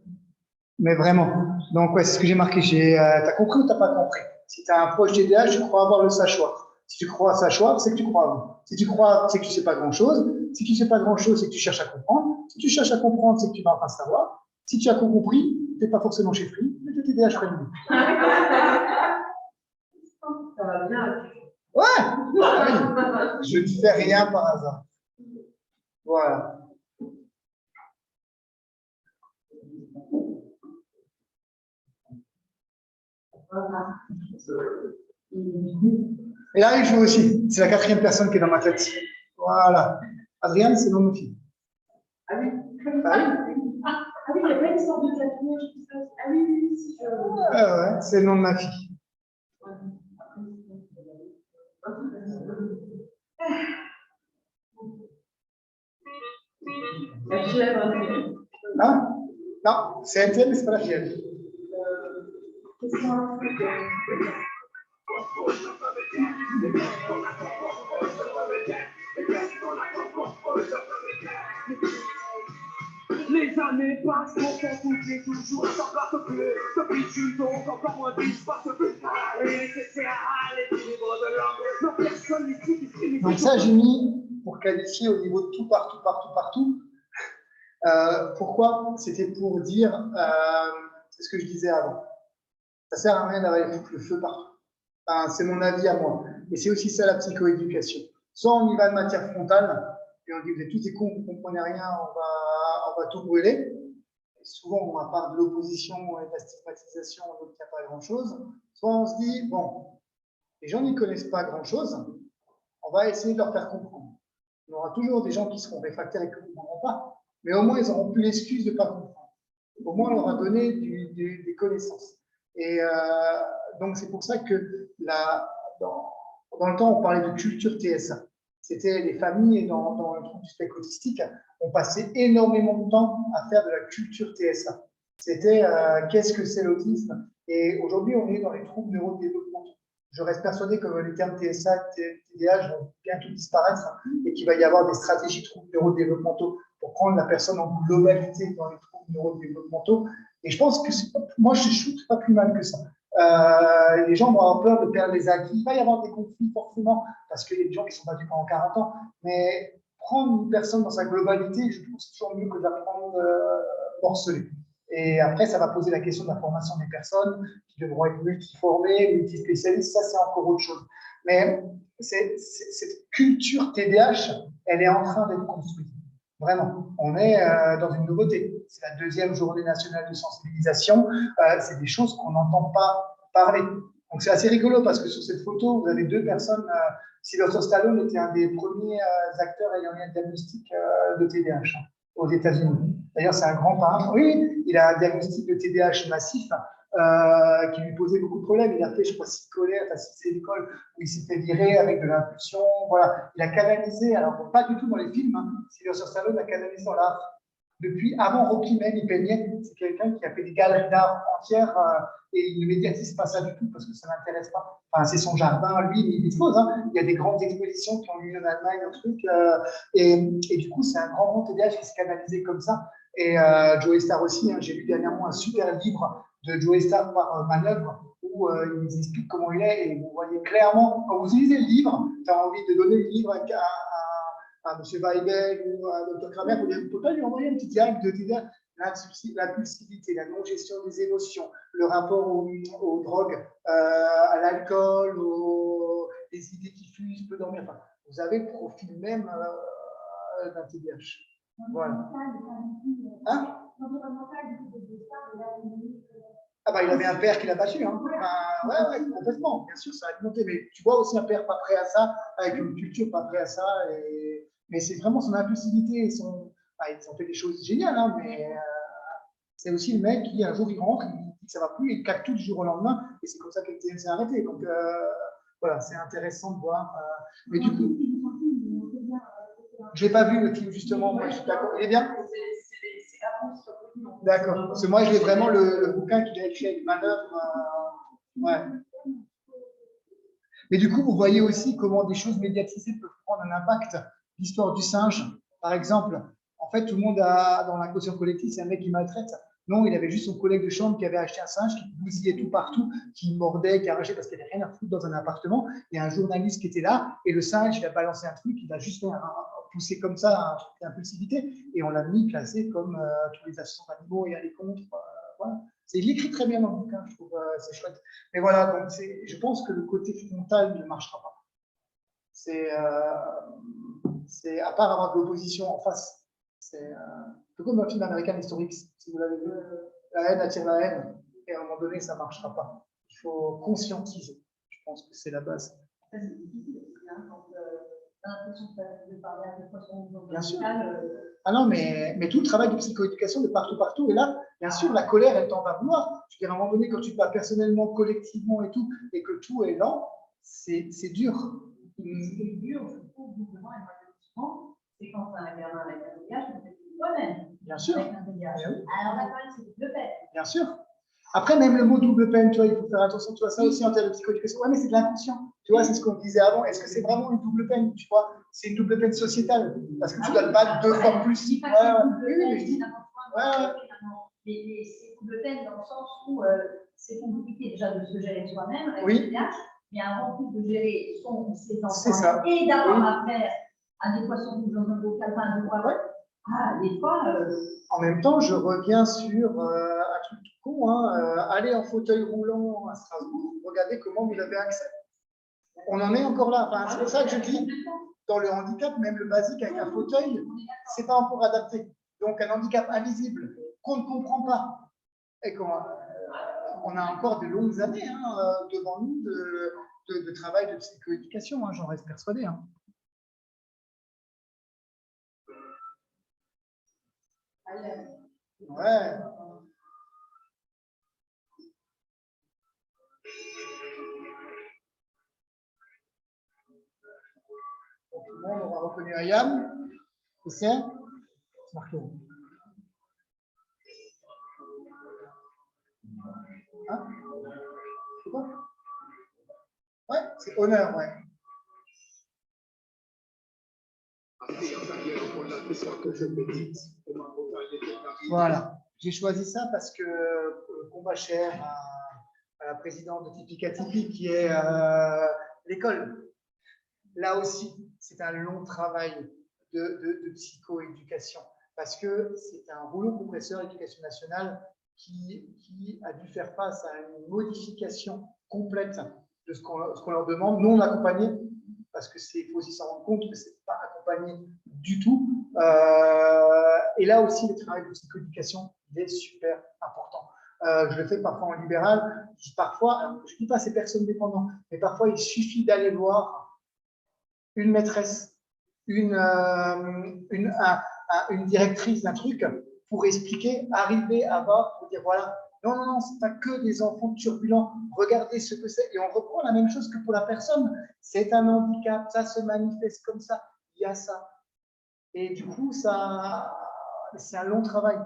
Mais vraiment. Donc, ouais, c'est ce que j'ai marqué. T'as compris ou t'as pas compris? Si tu as un proche TDAH, tu crois avoir le sachoir. Si tu crois à sachoir, c'est que tu crois avant. Si tu crois, c'est que tu sais pas grand-chose. Si tu sais pas grand-chose, c'est que tu cherches à comprendre. Si tu cherches à comprendre, c'est que tu vas enfin savoir. Si tu as compris, tu n'es pas forcément chez Free, mais tu es TDAH friendly. Ça va bien. Ouais! Je ne fais rien par hasard. Voilà. Et là, il joue aussi. C'est la quatrième personne qui est dans ma tête. Voilà. Adrienne, c'est le nom de ma fille. Ah oui. Ah oui? Ah oui, il y a pas une sorte de tatouage qui se passe. Ah oui, oui, si je... Ouais, c'est le nom de ma fille. La fièvre. Hein? Non, c'est NTM, mais c'est pas la fièvre. Qu'est-ce qu'on a Les années passent, mon cœur bouge toujours, ça passe plus. Depuis tu tombes, encore moins vite, passe plus. Et c'est à l'équilibre de l'homme. Non, personne ici qui Donc ça, j'ai mis pour qualifier au niveau de tout, partout. Pourquoi? C'était pour dire, c'est ce que je disais avant. Ça sert à rien d'aller foutre le feu partout. Enfin, c'est mon avis à moi. Et c'est aussi ça la psychoéducation. Soit on y va de matière frontale, et on dit vous êtes tous des cons, vous ne comprenez rien, on va tout brûler. Et souvent, à part de l'opposition et de la stigmatisation, on n'obtient pas grand-chose. Soit on se dit, bon, les gens n'y connaissent pas grand-chose, on va essayer de leur faire comprendre. Il y aura toujours des gens qui seront réfractaires et qui ne comprendront pas, mais au moins ils n'auront plus l'excuse de ne pas comprendre. Au moins on leur a donné des connaissances. Et donc c'est pour ça que dans le temps on parlait de culture TSA. C'était les familles et dans le trouble du spectre autistique, on passait énormément de temps à faire de la culture TSA. C'était qu'est-ce que c'est l'autisme? Et aujourd'hui on est dans les troubles neurodéveloppementaux. Je reste persuadé que les termes TSA, TDAH vont bientôt disparaître et qu'il va y avoir des stratégies de troubles neurodéveloppementaux pour prendre la personne en globalité dans les troubles neurodéveloppementaux. Et je pense que moi, je shoot pas plus mal que ça. Les gens vont avoir peur de perdre les acquis. Il va y avoir des conflits forcément parce qu'il y a des gens qui sont battus pendant 40 ans. Mais prendre une personne dans sa globalité, je trouve que c'est toujours mieux que de la prendre morcelée. Et après, ça va poser la question de la formation des personnes qui devront être multiformées, multispécialistes. Ça, c'est encore autre chose. Mais cette culture TDAH, elle est en train d'être construite. Vraiment. On est dans une nouveauté. C'est la deuxième journée nationale de sensibilisation. C'est des choses qu'on n'entend pas parler. Donc, c'est assez rigolo parce que sur cette photo, vous avez deux personnes. Sylvester Stallone était un des premiers acteurs ayant eu un diagnostic de TDAH aux États-Unis. D'ailleurs, c'est un grand parrain. Oui, il a un diagnostic de TDAH massif qui lui posait beaucoup de problèmes. Il a fait, je crois, 6 écoles où il s'était viré avec de l'impulsion. Voilà. Il a canalisé, alors pas du tout dans les films, hein. Sylvester Stallone a canalisé dans l'art. Depuis avant Rocky même, il peignait. C'est quelqu'un qui a fait des galeries d'art entières et il ne médiatise pas ça du tout parce que ça ne l'intéresse pas. Enfin, c'est son jardin, lui, il expose. Hein. Il y a des grandes expositions qui ont lieu en Allemagne, un truc. Et du coup, c'est un grand TDAH qui s'est canalisé comme ça. Et Joey Starr aussi, hein, j'ai lu dernièrement un super livre de Joey Starr par Manœuvre où il nous explique comment il est et vous voyez clairement, quand vous lisez le livre, tu as envie de donner le livre à M. Weibel ou à Dr. Kramer pour dire, on ne peut pas lui envoyer un petit direct de TDAH. L'impulsivité, la non-gestion des émotions, le rapport aux drogues, à l'alcool, les idées qui fusent, peut dormir. Enfin, vous avez le profil même d'un TDAH. Voilà. Hein? Ah bah il avait un père qui l'a battu, hein. Ouais, complètement, bien sûr, ça a alimenté. Mais tu vois aussi un père pas prêt à ça, avec une culture pas prêt à ça. Mais c'est vraiment son impulsivité et ils ont fait des choses géniales, hein, mais c'est aussi le mec qui, un jour, il rentre, il dit que ça ne va plus, il claque tout du jour au lendemain, et c'est comme ça qu'LTM s'est arrêté. Donc, voilà, c'est intéressant de voir. Mais du coup, je n'ai pas vu le film, justement. Moi, je suis d'accord. Il est bien? D'accord. Parce que moi, j'ai vraiment le bouquin qu'il a écrit avec Manœuvre. Ouais. Mais du coup, vous voyez aussi comment des choses médiatisées peuvent prendre un impact. L'histoire du singe, par exemple. En fait, tout le monde a, dans l'inconscient collectif, c'est un mec qui maltraite. Non, il avait juste son collègue de chambre qui avait acheté un singe, qui bousillait tout partout, qui mordait, qui arrachait parce qu'il n'y avait rien à foutre dans un appartement. Il y a un journaliste qui était là, et le singe, il a balancé un truc, il a juste fait poussé comme ça un truc d'impulsivité, et on l'a mis classé comme tous les assistants d'animaux et aller contre. Voilà. Il écrit très bien dans le bouquin, je trouve, c'est chouette. Mais voilà, donc je pense que le côté frontal ne marchera pas. C'est à part avoir de l'opposition en face. C'est comme un film américain historique, si vous l'avez vu. La haine attire la haine, et à un moment donné, ça ne marchera pas. Il faut conscientiser. Je pense que c'est la base. C'est difficile aussi, hein, quand tu as l'impression de parler à des fois sur une bien sûr. Ah non, mais tout le travail de psychoéducation de partout, et là, bien sûr, la colère, elle t'en va vouloir. Je veux dire, à un moment donné, quand tu te bats personnellement, collectivement et tout, et que tout est lent, c'est dur. Ce qui est dur, je trouve, doublement et malheureusement, c'est quand tu as un gamin avec un dégage, on fait toi-même. Bien sûr. Avec un dégage. Oui. Alors là, quand même, c'est double peine. Bien sûr. Après, même le mot double peine, tu vois, il faut faire attention. Tu vois, ça aussi en termes de psychoéducation. Ouais, mais c'est de l'inconscient. Tu vois, c'est ce qu'on disait avant. Est-ce que c'est vraiment une double peine? Tu vois, c'est une double peine sociétale. Parce que tu dois le battre deux fois plus. Oui, mais je dis. Mais c'est double peine dans le sens où c'est compliqué déjà de se gérer soi-même avec oui. le dégage, mais avant tout de gérer ses enfants ça. Et d'avoir à faire à des fois son dans un beau calepin de droit. Ah, des fois. En même temps, je reviens sur un truc tout con, hein, aller en fauteuil roulant à Strasbourg, regardez comment vous avez accès. On en est encore là. Enfin, c'est pour ça que je dis, dans le handicap, même le basique avec un fauteuil, c'est pas encore adapté. Donc, un handicap invisible qu'on ne comprend pas. Et on a encore de longues années devant nous de travail de psychoéducation, hein, j'en reste persuadé. Hein. Ouais. Tout le monde aura reconnu Ayam. C'est marqué. Hein? C'est quoi? Ouais, c'est honneur, ouais. Voilà, j'ai choisi ça parce que combat cher à la présidente de Typica Tipi qui est l'école. Là aussi, c'est un long travail de psychoéducation parce que c'est un rouleau compresseur éducation nationale qui a dû faire face à une modification complète de ce qu'on leur demande, non accompagné, parce que il faut aussi s'en rendre compte que ce n'est pas accompagné du tout. Et là aussi, le travail de psychoéducation est super important. Je le fais parfois en libéral. Parfois, je ne dis pas ces personnes dépendantes, mais parfois, il suffit d'aller voir une maîtresse, une directrice d'un truc pour expliquer, arriver à voir, pour dire voilà, non, c'est pas que des enfants turbulents, regardez ce que c'est, et on reprend la même chose que pour la personne, c'est un handicap, ça se manifeste comme ça, il y a ça. Et du coup, c'est un long travail,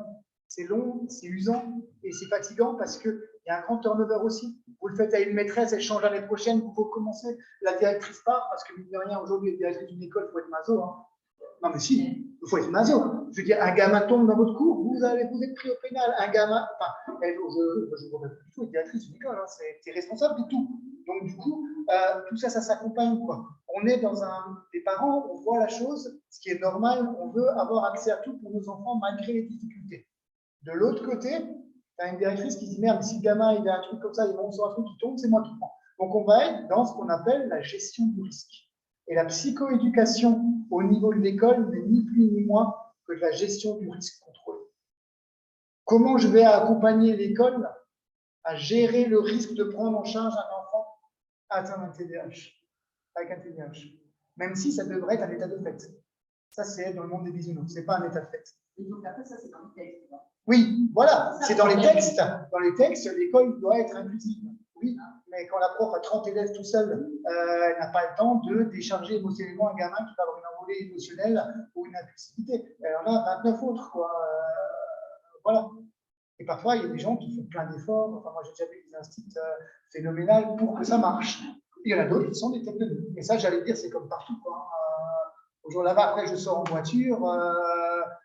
c'est long, c'est usant, et c'est fatigant parce qu'il y a un grand turnover aussi. Vous le faites à une maîtresse, elle change l'année prochaine, vous recommencez, la directrice part, parce que mine de rien, aujourd'hui, la directrice d'une école, il faut être maso. Hein. Non, mais si, il faut être maso. Je veux dire, un gamin tombe dans votre cours, vous êtes pris au pénal. Un gamin, enfin, je ne remets plus du tout une directrice d'une école, hein, c'est responsable de tout. Donc, du coup, tout ça, ça s'accompagne, quoi. On est dans des parents, on voit la chose, ce qui est normal, on veut avoir accès à tout pour nos enfants malgré les difficultés. De l'autre côté, tu as une directrice qui dit merde, si le gamin il a un truc comme ça, il monte sur un truc qui tombe, c'est moi qui prends. Donc on va être dans ce qu'on appelle la gestion du risque. Et la psychoéducation au niveau de l'école n'est ni plus ni moins que de la gestion du risque contrôlé. Comment je vais accompagner l'école à gérer le risque de prendre en charge un enfant atteint d'un TDAH, avec un TDAH, même si ça devrait être un état de fait. Ça, c'est dans le monde des bisounours. Ce n'est pas un état de fait. Et donc après, ça, c'est dans le texte. Oui, voilà, c'est dans les textes. Dans les textes, l'école doit être inclusive. Oui, mais quand la prof a 30 élèves tout seul, elle n'a pas le temps de décharger émotionnellement un gamin qui va avoir une envolée émotionnelle ou une impulsivité. Elle en a 29 autres, quoi. Voilà. Et parfois, il y a des gens qui font plein d'efforts. Enfin, moi, j'ai déjà vu des instituts phénoménales pour que ça marche. Il y en a d'autres qui sont des têtes de nœud. Et ça, j'allais dire, c'est comme partout, quoi. Au jour là-bas, après, je sors en voiture,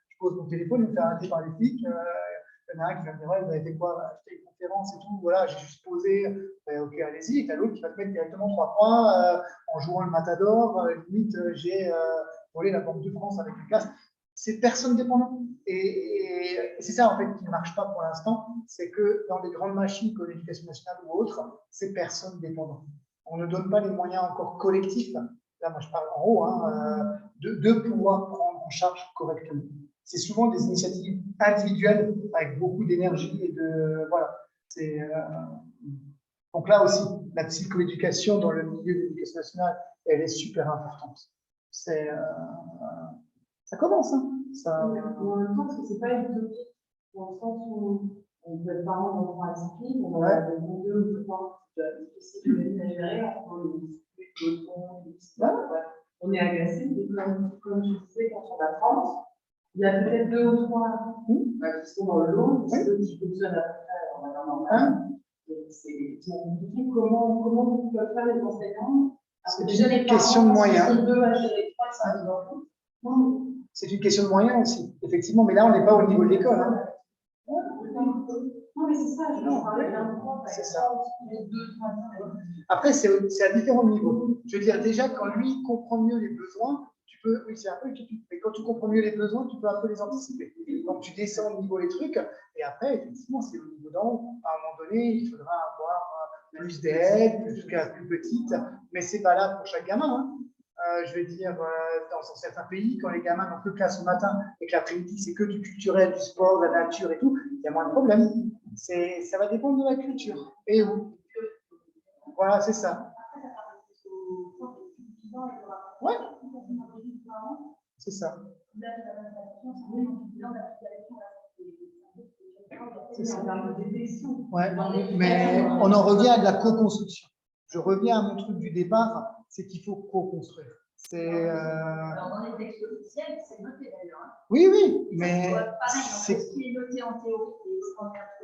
je pose mon téléphone, je me fais arrêter par les flics. Il y en a un qui va me dire, ouais, vous avez fait quoi? J'ai fait une conférence et tout. Voilà, j'ai juste posé. Ok, allez-y. Et t'as l'autre qui va te mettre directement 3 points en jouant le matador. Limite, j'ai volé la Banque de France avec le casque. C'est personne dépendant. Et c'est ça, en fait, qui ne marche pas pour l'instant. C'est que dans les grandes machines comme l'éducation nationale ou autres, c'est personne dépendant. On ne donne pas les moyens encore collectifs. Là, moi, je parle en haut, hein, de pouvoir prendre en charge correctement. C'est souvent des initiatives individuelles avec beaucoup d'énergie et de. Voilà. Donc là aussi, la psychoéducation dans le milieu de l'éducation nationale, elle est super importante. Ça commence, hein. Ça... Mais en même temps, parce que c'est pas utopique, dans le sens où on peut être parent d'enfants atypiques, on va avoir des bons 2 ou 3, c'est difficile de gérer entre le discute, le ton, le discours. On est agacé, mais comme je disais, quand on a 30, il y a peut-être 2 ou 3 qui sont dans le lot, qui fonctionnent à peu près en manière normale. C'est compliqué. Comment vous pouvez faire les enseignants? C'est une question de moyens. C'est une question de moyens aussi, effectivement, mais là, on n'est pas au niveau de l'école. Hein. Non, mais c'est ça, je parlais d'un point. C'est ça. Après, c'est à différents niveaux. Je veux dire, déjà, quand lui comprend mieux les besoins, tu peux, oui, c'est un peu utopique, mais quand tu comprends mieux les besoins, tu peux un peu les anticiper. Donc, tu descends au niveau des trucs, et après, effectivement, c'est au niveau d'en haut. À un moment donné, il faudra avoir plus d'aide, jusqu'à plus petite, mais c'est valable pour chaque gamin. Hein. Je vais dire, dans certains pays, quand les gamins n'ont que classe au matin et que l'après-midi, c'est que du culturel, du sport, de la nature et tout, il y a moins de problèmes. Ça va dépendre de la culture. Et où? Voilà, c'est ça. Ouais. C'est ça. C'est ça. Ouais, mais on en revient à de la co-construction. Je reviens à mon truc du départ, c'est qu'il faut co-construire. Alors, dans les textes officiels, c'est noté d'ailleurs. Hein. Oui, oui, mais c'est ce qui est noté en théorie.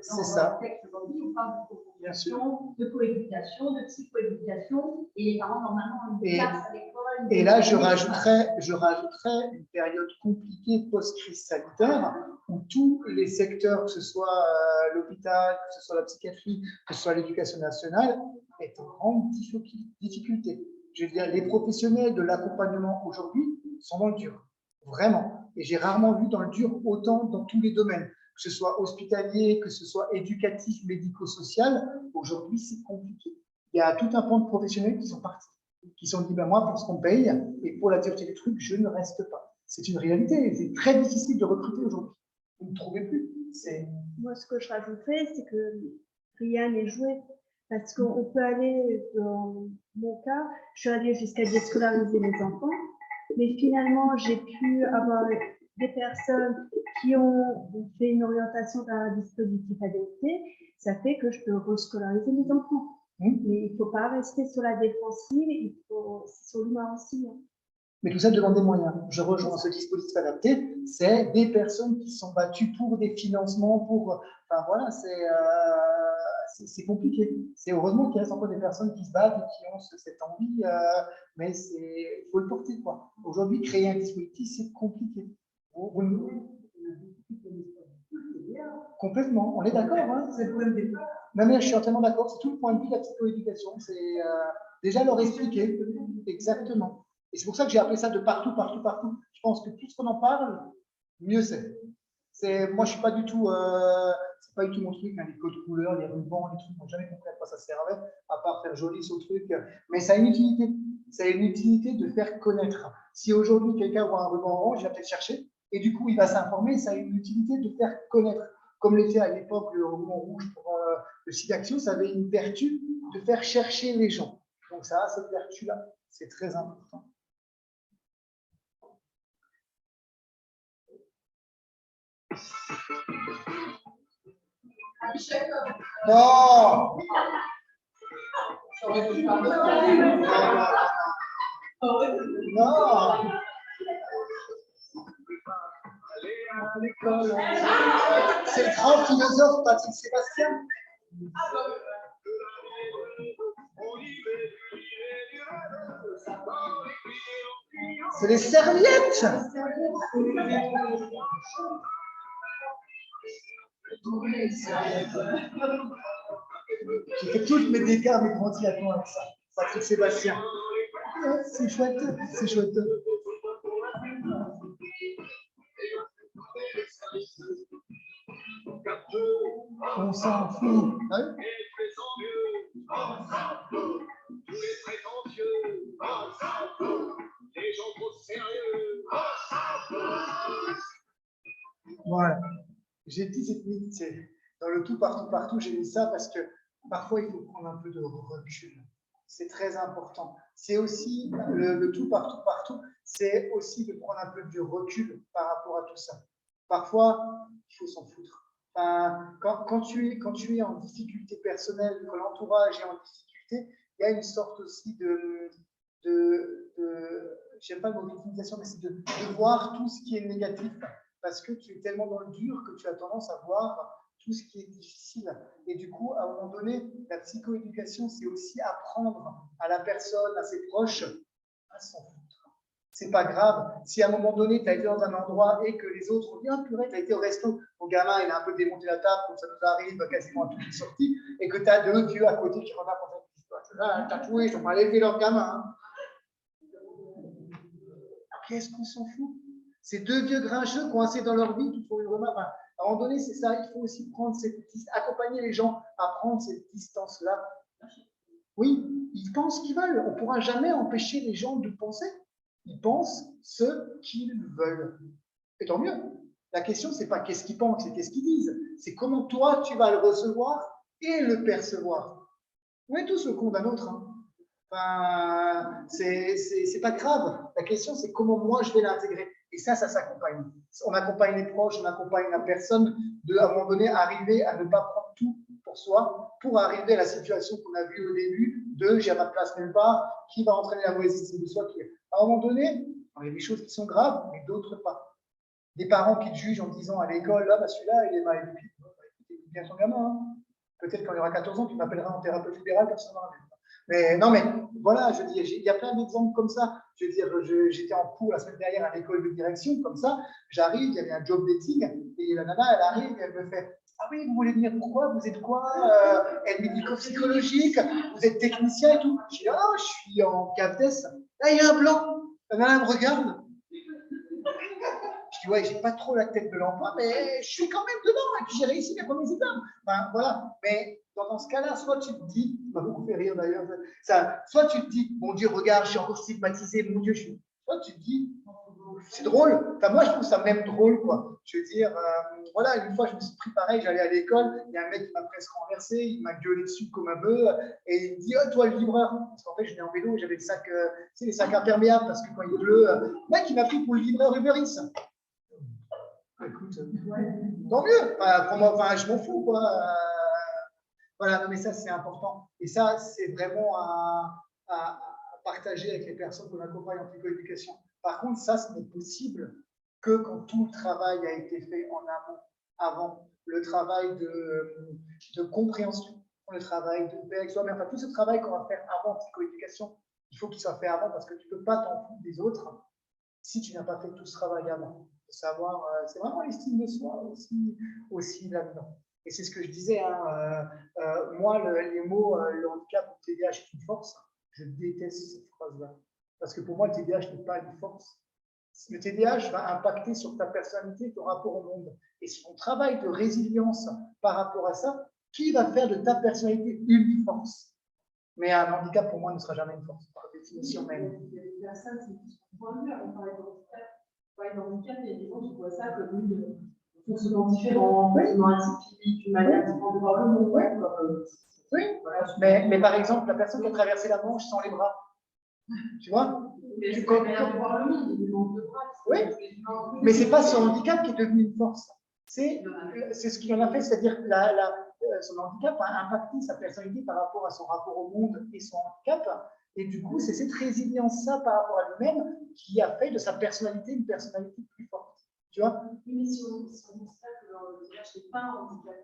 C'est ça. Dans le texte aujourd'hui, on parle de co-construction, de coéducation, de psychoéducation, et les parents, normalement, ont une place à l'école. Et là, je rajouterais une période compliquée post-crise sanitaire où tous les secteurs, que ce soit l'hôpital, que ce soit la psychiatrie, que ce soit l'éducation nationale, est en grande difficulté. Je veux dire, les professionnels de l'accompagnement aujourd'hui sont dans le dur, vraiment. Et j'ai rarement vu dans le dur autant dans tous les domaines, que ce soit hospitalier, que ce soit éducatif, médico-social. Aujourd'hui, c'est compliqué. Il y a tout un pan de professionnels qui sont partis, qui se sont dit, ben moi, pour ce qu'on paye et pour la dureté des trucs, je ne reste pas. C'est une réalité. C'est très difficile de recruter aujourd'hui. Vous ne trouvez plus. Moi, ce que je rajouterais, c'est que rien n'est joué. Parce qu'on peut aller, dans mon cas, je suis allée jusqu'à déscolariser mes enfants, mais finalement, j'ai pu avoir des personnes qui ont fait une orientation vers un dispositif adapté. Ça fait que je peux rescolariser mes enfants. Mais il ne faut pas rester sur la défensive, c'est sur l'humain aussi. Hein. Mais tout ça demande des moyens. Je rejoins ce dispositif adapté. C'est des personnes qui sont battues pour des financements, pour. Enfin voilà, c'est compliqué. C'est heureusement qu'il reste encore des personnes qui se battent et qui ont cette envie, mais il faut le porter, quoi. Aujourd'hui, créer un dispositif, c'est compliqué. Complètement, on est d'accord. Hein, c'est le point de vue. Non, mais je suis entièrement d'accord. C'est tout le point de vue de la psychoéducation. C'est déjà leur expliquer. Exactement. Et c'est pour ça que j'ai appelé ça de partout, partout, partout. Je pense que plus qu'on en parle, mieux c'est. Moi, je suis pas du tout, c'est pas du tout mon truc, hein, les codes couleurs, les rubans, les trucs, je n'ai jamais compris à quoi ça servait, à part faire joli sur le truc. Mais ça a une utilité. Ça a une utilité de faire connaître. Si aujourd'hui quelqu'un voit un ruban orange, il va peut-être chercher, et du coup, il va s'informer. Ça a une utilité de faire connaître. Comme l'était à l'époque le ruban rouge pour le SIDAction, ça avait une vertu de faire chercher les gens. Donc ça a cette vertu-là. C'est très important. Non. Non. C'est le grand philosophe Patrick Sébastien. C'est les serviettes. J'ai fait toutes mes dégâts, mes grands triathlons avec ça. Patrick Sébastien. Ouais, c'est chouette, c'est chouette. On s'en fout. Hein? Voilà. J'ai dit cette minute, c'est dans le tout partout, j'ai mis ça parce que parfois il faut prendre un peu de recul. C'est très important. C'est aussi le tout partout, c'est aussi de prendre un peu de recul par rapport à tout ça. Parfois, il faut s'en foutre. Enfin, quand tu es en difficulté personnelle, que l'entourage est en difficulté, il y a une sorte aussi j'aime pas le mot victimisation, mais c'est de voir tout ce qui est négatif, parce que tu es tellement dans le dur que tu as tendance à voir tout ce qui est difficile. Et du coup, à un moment donné, la psychoéducation, c'est aussi apprendre à la personne, à ses proches, à s'en foutre. C'est pas grave. Si à un moment donné, tu as été dans un endroit et que les autres ont dit « Ah, purée, tu as été au resto, ton gamin, il a un peu démonté la table, comme ça nous arrive quasiment à toute une sortie, et que tu as deux vieux à côté qui regardent pour ça, tatoué, ils n'ont pas élevé leur gamin. Hein. » Qu'est-ce qu'on s'en fout? Ces deux vieux grincheux coincés dans leur vie qui font une remarque. Enfin, à un moment donné, c'est ça, il faut aussi prendre accompagner les gens à prendre cette distance-là. Oui, ils pensent ce qu'ils veulent. On ne pourra jamais empêcher les gens de penser. Ils pensent ce qu'ils veulent. Et tant mieux. La question, ce n'est pas qu'est-ce qu'ils pensent, c'est qu'est-ce qu'ils disent. C'est comment toi, tu vas le recevoir et le percevoir. On est tous le con d'un autre. Hein. Enfin, c'est pas grave. La question, c'est comment moi, je vais l'intégrer. Et ça s'accompagne. On accompagne les proches, on accompagne la personne à un moment donné, arriver à ne pas prendre tout pour soi, pour arriver à la situation qu'on a vue au début de j'ai à ma place nulle part, qui va entraîner la mauvaise estime de soi. À un moment donné, il y a des choses qui sont graves, mais d'autres pas. Des parents qui te jugent en disant à l'école, là, bah, celui-là, il est mal éduqué. Écoute bien son gamin. Hein. Peut-être quand il aura 14 ans, tu m'appelleras en thérapeute libéral, personne n'en a. Mais non, mais voilà, je veux dire, il y a plein d'exemples comme ça. Je veux dire, j'étais en cours la semaine dernière à l'école de direction, comme ça. J'arrive, il y avait un job dating, et la nana, elle arrive, et elle me fait ah oui, vous voulez venir pourquoi? Vous êtes quoi? Aide médico-psychologique? Vous êtes technicien et tout? Je dis ah, je suis en CAPTES. Là, il y a un blanc. La nana me regarde. Je dis ouais, j'ai pas trop la tête de l'emploi, mais je suis quand même dedans, et puis j'ai réussi mes premiers examens. Enfin, voilà. Mais dans ce cas-là, soit tu te dis, ça m'a beaucoup fait rire d'ailleurs, soit tu te dis, mon Dieu, regarde, je suis encore stigmatisé, mon Dieu, soit tu te dis, c'est drôle. Enfin, moi, je trouve ça même drôle, quoi. Je veux dire, voilà, une fois, je me suis pris pareil, j'allais à l'école, il y a un mec qui m'a presque renversé, il m'a gueulé dessus comme un bœuf, et il me dit, oh, toi, le livreur. Parce qu'en fait, je venais en vélo, j'avais le sac, tu sais, les sacs imperméables, parce que quand il pleut, le mec, il m'a pris pour le livreur Uber Eats. Écoute, tant mieux. Enfin, je m'en fous, quoi. Voilà, non, mais ça, c'est important. Et ça, c'est vraiment à partager avec les personnes qu'on accompagne en psychoéducation. Par contre, ça, ce n'est possible que quand tout le travail a été fait en amont, avant. Le travail de compréhension, le travail de paix avec soi-même. Enfin, tout ce travail qu'on va faire avant en psychoéducation, il faut qu'il soit fait avant parce que tu ne peux pas t'en foutre des autres si tu n'as pas fait tout ce travail avant. De savoir, c'est vraiment l'estime de soi aussi là-dedans. Et c'est ce que je disais, hein, moi, les mots le handicap ou le TDAH est une force, je déteste cette phrase-là. Parce que pour moi, le TDAH n'est pas une force. Le TDAH va impacter sur ta personnalité, ton rapport au monde. Et sur ton travail de résilience par rapport à ça, qui va faire de ta personnalité une force? Mais un handicap, pour moi, ne sera jamais une force, par définition même. Il y a des personnes qui sont point de vue, on parle d'handicap, il y a des gens qui voient ça comme une fonctionnement différent, fonctionnement atypique, une manière différente de voir le monde. Ouais. Oui, mais par exemple, la personne qui a traversé la Manche sans les bras, tu vois? Mais tu peux bien voir le monde, il manque de bras. Oui, mais c'est pas ce handicap qui est devenu une force. c'est ce qu'il en a fait, c'est-à-dire son handicap a impacté sa personnalité par rapport à son rapport au monde et son handicap. Et du coup, c'est cette résilience-là par rapport à lui-même qui a fait de sa personnalité une personnalité plus forte. Tu vois? Oui, mais si on constate que le TDAH n'est pas un handicap,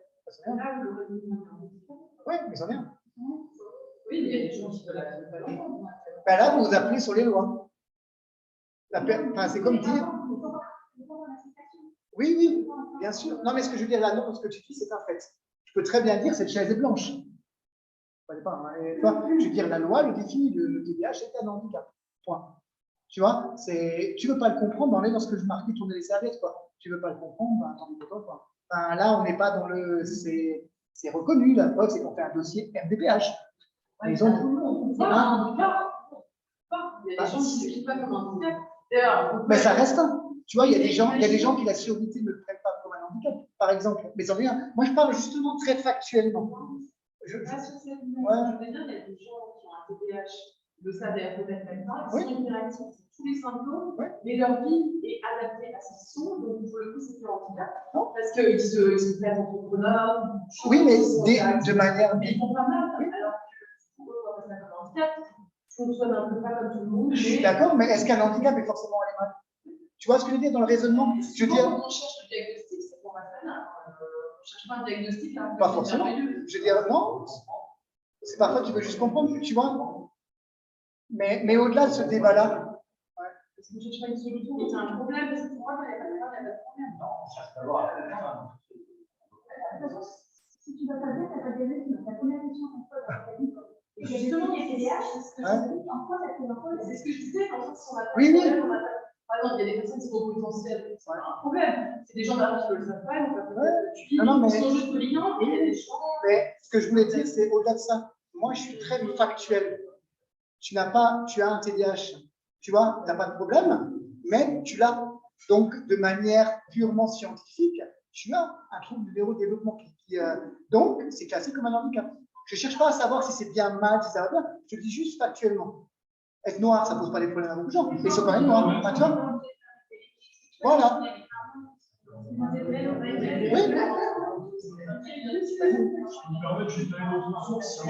là, le revenu est un handicap. Oui, mais ça vient. Oui, mais il y a des gens qui veulent pas l'entendre. Ben là, vous vous appuyez sur les lois. Enfin, c'est comme dire. Oui, oui, bien sûr. Non, mais ce que je veux dire là, non, ce que tu dis, c'est un fait. Je peux très bien dire cette chaise est blanche. Pas, hein. Et toi, je veux dire, la loi le définit, le TDAH est un handicap. Point. Tu vois, tu veux pas le comprendre, ben on est dans ce que je marquais, tourner les serviettes, quoi. Tu veux pas le comprendre, ben tant pis pour toi, quoi. Enfin, là, on n'est pas dans le. C'est reconnu, la preuve, c'est qu'on fait un dossier MDPH. Ouais, ils ont. Il y a des gens qui ne vivent pas comme un handicap. Mais ça reste un. Tu vois, il y a des gens qui la surdité ne le prennent pas comme un handicap, par exemple. Mais ça vient. Moi, je parle justement très factuellement. Je veux dire, il y a des gens qui ont un TDAH, le savent peut-être même pas, ils sont hyperactifs, tous les symptômes, mais leur vie est adaptée à ce qu'ils sont, donc pour le coup, c'est plus un handicap. Parce qu'ils se placent entrepreneurs. Oui, mais de manière. Mais ils font pas mal, alors que pour eux, on va passer comme un handicap. Fonctionne un peu pas comme tout le monde. Je suis d'accord, mais est-ce qu'un handicap est forcément aller mal? Tu vois ce que je veux dire dans le raisonnement? Je veux dire. Quand on cherche le diagnostic, c'est pour ma femme. On ne cherche pas un diagnostic. Pas forcément. Je veux dire, non. C'est parfois tu veux juste comprendre, tu vois. Mais au-delà de ce débat-là. Parce que je ne cherche pas une solution, mais c'est un problème. Parce que pour moi, il n'y a pas de problème. Non, on cherche d'abord à la si tu ne vas pas bien, tu n'as pas de diagnostic. La première question qu'on pose dans ta vie, justement, les TDAH, c'est en quoi ça te pose? C'est ce que je disais, quand on a pas oui, de problème, on a pas. Par exemple, il y a des personnes qui sont potentielles, c'est un problème. C'est des gens d'argent qui ne le savent pas, donc ils sont juste polygammes, et il y a des gens. Mais ce que je voulais dire, c'est au-delà de ça. Moi, je suis très factuel. Tu as un TDAH, tu vois, tu n'as pas de problème, mais tu l'as. Donc, de manière purement scientifique, tu as un trouble du neurodéveloppement donc, c'est classé comme un handicap. Je ne cherche pas à savoir si c'est bien, mal, si ça va bien. Je dis juste factuellement. Être noir, ça ne pose pas des problèmes à beaucoup de gens, mais ils sont quand même noirs. Enfin, tu vois? Voilà. Oui. Je me permets juste d'aller dans une source,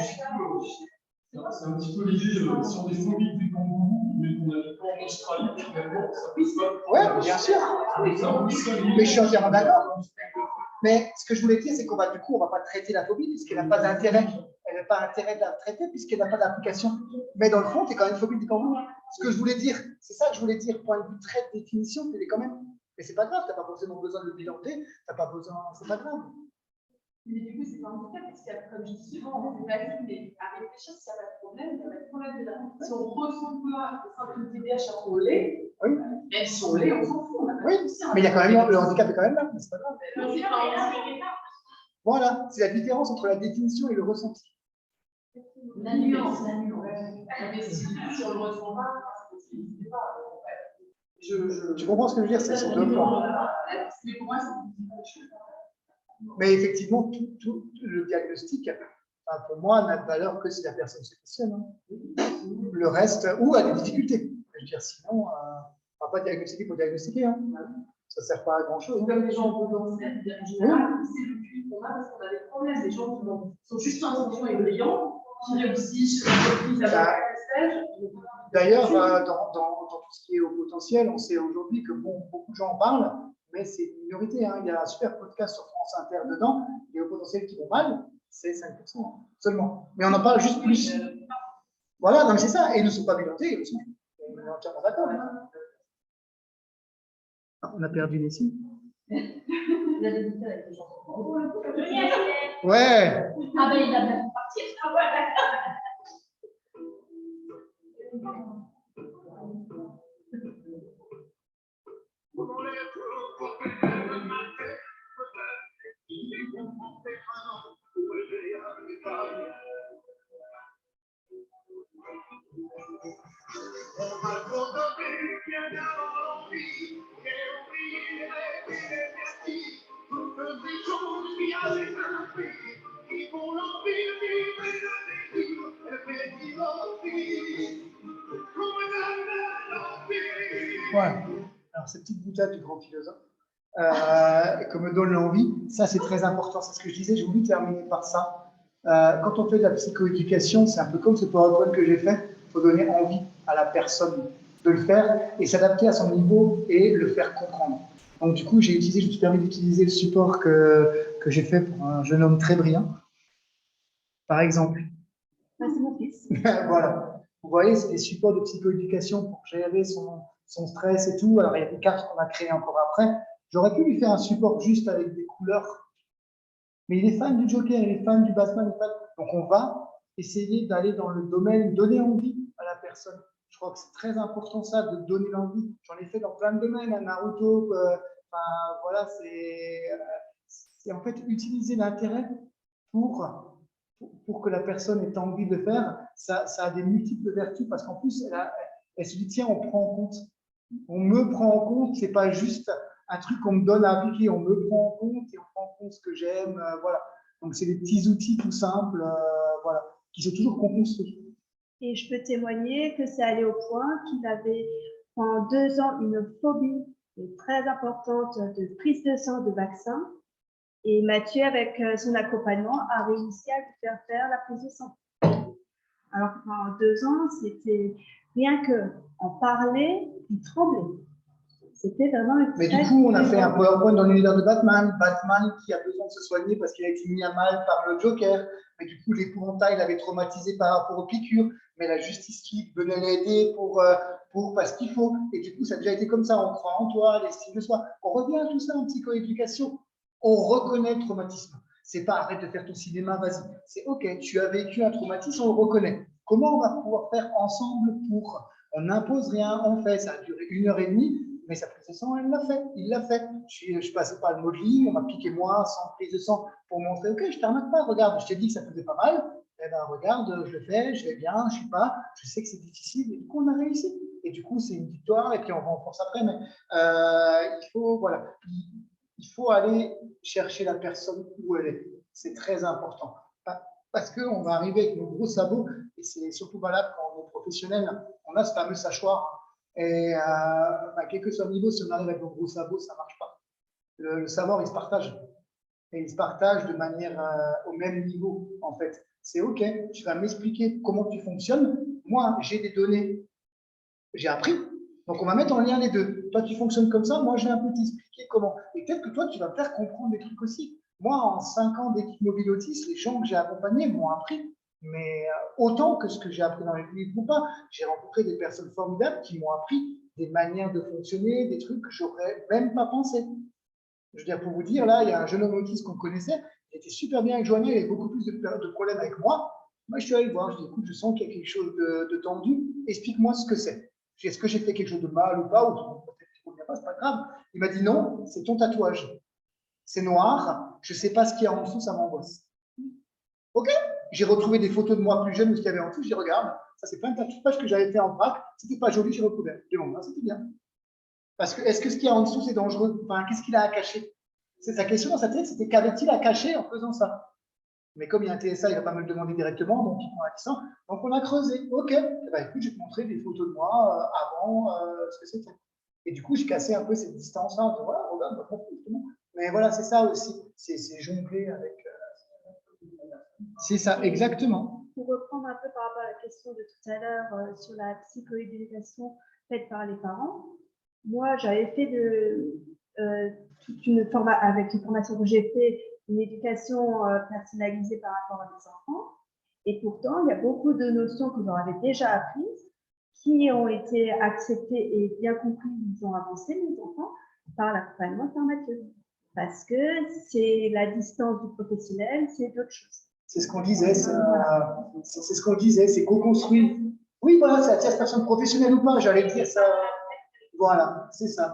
c'est un petit peu l'idée, si on est phobique des kangourous, mais qu'on habite pas en Australie, finalement, ça pose pas. Oui, bien sûr. Mais je suis entièrement d'accord. Mais ce que je voulais dire, c'est qu'on va du coup, on ne va pas traiter la phobie, puisqu'elle n'a pas d'intérêt. Elle n'a pas intérêt de la traiter, puisqu'elle n'a pas d'application. Mais dans le fond, tu es quand même phobique des kangourous. Ce que je voulais dire, c'est ça que je voulais dire, point de vue très définition, tu es quand même. Mais c'est pas grave, tu n'as pas forcément besoin de le bilanter, tu n'as pas besoin, c'est pas grave. Mais du coup, c'est pas un handicap, parce qu'il y a, comme je dis souvent, c'est facile, mais à réfléchir, s'il n'y a pas de problème, il n'y a pas de problème déjà. Si on ne ressent pas le symptôme TDAH à qu'on l'est, même si on l'est, on s'en fout. Oui, mais il y a quand même, le handicap est quand même là, mais c'est pas grave. Voilà, c'est la différence entre la définition et le ressenti. La nuance. Mais si on ne le ressent pas, c'est pas. Tu comprends ce que je veux dire? C'est sur deux points. Mais effectivement, tout le diagnostic, pour moi, n'a de valeur que si la personne se questionne. Hein. Le reste, ou a des difficultés. Je veux dire, sinon, on ne va pas diagnostiquer pour diagnostiquer. Hein. Ça ne sert pas à grand-chose. Comme les gens potentiels, en général, c'est le but qu'on a parce qu'on a des problèmes. Les gens qui sont juste intelligents et brillants, qui réussissent sur l'entreprise à la stage. D'ailleurs, dans tout ce qui est au potentiel, on sait aujourd'hui que beaucoup de gens en parlent, mais c'est une minorité. Hein. Il y a un super podcast sur France Inter dedans. Les hauts potentiels qui vont mal, c'est 5% seulement. Mais on en parle juste plus. Voilà, non, mais c'est ça. Et ils ne sont pas bilantés, ils le sont. On est entièrement d'accord. Hein. On a perdu Nessie. Ouais. Ah ben il a même parti. Ah voilà. Ouais. Alors, cette petite boutade du grand philosophe. et que me donne l'envie. Ça, c'est très important. C'est ce que je disais. J'ai voulu terminer par ça. Quand on fait de la psychoéducation, c'est un peu comme ce PowerPoint que j'ai fait. Il faut donner envie à la personne de le faire et s'adapter à son niveau et le faire comprendre. Donc, du coup, je me suis permis d'utiliser le support que j'ai fait pour un jeune homme très brillant, par exemple. Ah, c'est mon fils. Voilà. Vous voyez, c'est des supports de psychoéducation pour gérer son stress et tout. Alors, il y a des cartes qu'on a créées encore après. J'aurais pu lui faire un support juste avec des couleurs, mais il est fan du Joker, il est fan du Batman. Donc, on va essayer d'aller dans le domaine, donner envie à la personne. Je crois que c'est très important ça, de donner l'envie. J'en ai fait dans plein de domaines, à Naruto. Voilà, c'est en fait utiliser l'intérêt pour que la personne ait envie de le faire. Ça a des multiples vertus parce qu'en plus, elle se dit tiens, on prend en compte. On me prend en compte, c'est pas juste un truc qu'on me donne à appliquer, on me prend en compte et on prend en compte ce que j'aime. Voilà. Donc, c'est des petits outils tout simples voilà, qui sont toujours co-construits. Et je peux témoigner que c'est allé au point qu'il avait pendant 2 ans une phobie très importante de prise de sang, de vaccin. Et Mathieu, avec son accompagnement, a réussi à lui faire la prise de sang. Alors que pendant 2 ans, c'était rien qu'en parler, il tremblait. C'était vraiment une. Mais du coup, on a fait un PowerPoint dans l'univers de Batman. Batman qui a besoin de se soigner parce qu'il a été mis à mal par le Joker. Mais du coup, l'épouvantail l'avait traumatisé par rapport aux piqûres. Mais la Justice League venait l'aider parce qu'il faut. Et du coup, ça a déjà été comme ça. On croit en toi, l'estime de soi. On revient à tout ça en psychoéducation. On reconnaît le traumatisme. C'est pas arrête de faire ton cinéma, vas-y. C'est OK, tu as vécu un traumatisme, on le reconnaît. Comment on va pouvoir faire ensemble pour. On n'impose rien, on fait. Ça a duré 1h30. Mais sa prise de sang, il l'a fait. Je passais par le modeling, on m'a piqué moi sans prise de sang pour montrer, ok, je ne t'arnaque pas, regarde, je t'ai dit que ça faisait pas mal, eh ben regarde, je le fais, je vais bien, je sais que c'est difficile, et du coup, on a réussi. Et du coup, c'est une victoire, et puis on renforce après, mais il faut aller chercher la personne où elle est. C'est très important. Parce qu'on va arriver avec nos gros sabots, et c'est surtout valable quand on est professionnel, on a ce fameux sachoir. Et quel que soit le niveau, si on arrive avec un gros sabot, ça ne marche pas. Le savoir, il se partage. Et il se partage de manière au même niveau, en fait. C'est OK, tu vas m'expliquer comment tu fonctionnes. Moi, j'ai des données, j'ai appris. Donc, on va mettre en lien les deux. Toi, tu fonctionnes comme ça, moi, je vais un peu t'expliquer comment. Et peut-être que toi, tu vas me faire comprendre des trucs aussi. Moi, en 5 ans d'équipe mobile autisme, les gens que j'ai accompagnés m'ont appris. Mais autant que ce que j'ai appris dans les livres ou pas, j'ai rencontré des personnes formidables qui m'ont appris des manières de fonctionner, des trucs que j'aurais même pas pensé. Je veux dire, pour vous dire, là, il y a un jeune homme autiste qu'on connaissait, il était super bien avec Joanie, il avait beaucoup plus de problèmes avec moi. Moi, je suis allé le voir, je dis, écoute, je sens qu'il y a quelque chose de tendu, explique-moi ce que c'est. Est-ce que j'ai fait quelque chose de mal ou pas, ou peut-être qu'il ne convient pas, c'est pas grave. Il m'a dit, non, c'est ton tatouage. C'est noir, je ne sais pas ce qu'il y a en dessous, ça m'angoisse. OK, j'ai retrouvé des photos de moi plus jeune, où ce qu'il y avait en dessous, je dis, regarde, ça c'est plein de tatouages que j'avais fait en vrac, c'était pas joli, j'ai recouvert. Je dis, bon, c'était bien. Parce que, est-ce que ce qu'il y a en dessous, c'est dangereux? Enfin, qu'est-ce qu'il a à cacher? C'est sa question dans sa tête, c'était qu'avait-il à cacher en faisant ça? Mais comme il y a un TSA, il ne va pas me le demander directement, donc il prend la distance. Donc on a creusé. OK, écoute, je vais te montrer des photos de moi avant ce que c'était. Et du coup, j'ai cassé un peu cette distance-là. Voilà, regarde, pas justement. Mais voilà, c'est ça aussi. C'est jongler avec. C'est ça, exactement. Pour reprendre un peu par rapport à la question de tout à l'heure sur la psychoéducation faite par les parents, moi, j'avais fait avec une formation que j'ai fait, une éducation personnalisée par rapport à mes enfants. Et pourtant, il y a beaucoup de notions que j'en avais déjà apprises qui ont été acceptées et bien comprises, ils ont avancé, mes enfants, par l'accompagnement par Mathieu. Parce que c'est la distance du professionnel, c'est d'autres choses. C'est ce qu'on disait, c'est ce qu'on disait, c'est co-construit. Oui, voilà, c'est la tierce personne professionnelle ou pas, j'allais dire ça. Voilà, c'est ça.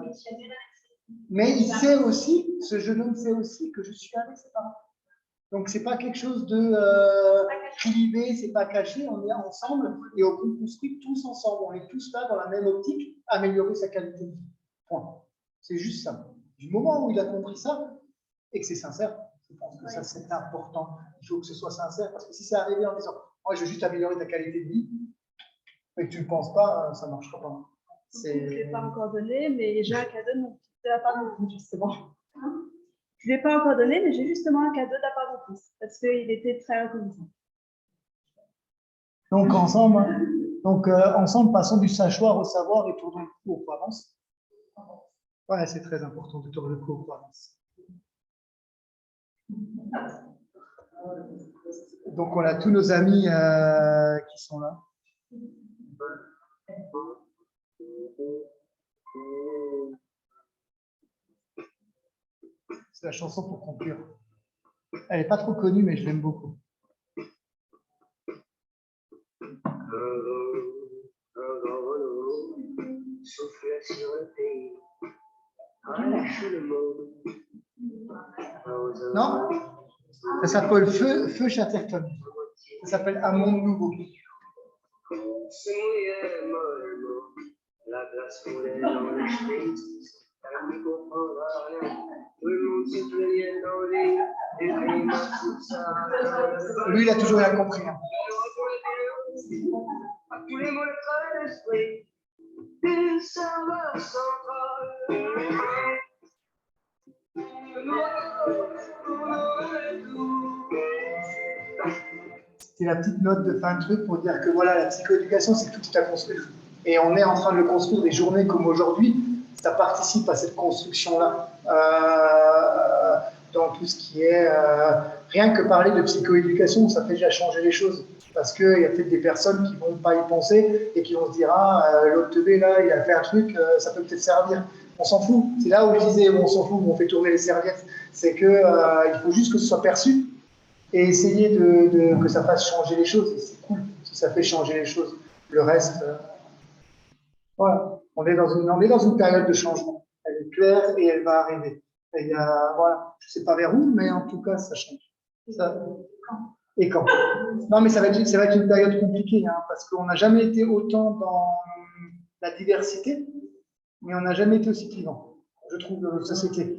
Mais il sait aussi, ce jeune homme sait aussi que je suis avec ses parents. Donc, ce n'est pas quelque chose de privé, ce n'est pas caché, on est là ensemble et on construit tous ensemble. On est tous là dans la même optique, améliorer sa qualité de vie. Point. C'est juste ça. Du moment où il a compris ça et que c'est sincère, je pense que ça c'est important. Il faut que ce soit sincère parce que si c'est arrivé en disant moi je veux juste améliorer ta qualité de vie, mais que tu ne le penses pas, ça ne marchera pas. Je ne l'ai pas encore donné, mais Jacques a donné. de la part de mon fils, justement. Je ne l'ai pas encore donné, mais j'ai justement un cadeau de la part de mon fils, parce qu'il était très reconnaissant. Donc, ensemble, passons du sachoir au savoir et tournons le cou aux croyances. Ouais, c'est très important de tourner le cou aux croyances. Donc, on a tous nos amis qui sont là. C'est la chanson pour conclure. Elle n'est pas trop connue, mais je l'aime beaucoup. Souffle sur le pays, relâche le monde. Non, ça s'appelle Feu Chatterton. Ça s'appelle Un monde nouveau. Se mouillait mollement, la glace coulait dans les chemises, elle ne comprendra rien. Tout le monde se plaignait dans les et puis tout ça. Lui, il a toujours rien compris. Hein. À tous les mots de l'esprit, une serveur centrale. C'était la petite note de fin de truc pour dire que voilà, la psychoéducation, c'est que tout est à construire. Et on est en train de le construire. Des journées comme aujourd'hui, ça participe à cette construction-là. Dans tout ce qui est... rien que parler de psychoéducation, ça fait déjà changer les choses. Parce qu'il y a peut-être des personnes qui ne vont pas y penser et qui vont se dire « Ah, l'autre teubé, là, il a fait un truc, ça peut peut-être servir. » On s'en fout. C'est là où je disais « On s'en fout, on fait tourner les serviettes. » C'est qu'il faut juste que ce soit perçu et essayer que ça fasse changer les choses. Et c'est cool si ça fait changer les choses. Le reste, voilà. On est dans une période de changement. Elle est claire et elle va arriver. Et voilà. Je ne sais pas vers où, mais en tout cas, ça change. Ça. Et quand? Non, mais ça va être une période compliquée, hein, parce qu'on n'a jamais été autant dans la diversité, mais on n'a jamais été aussi clivant, je trouve, dans notre société.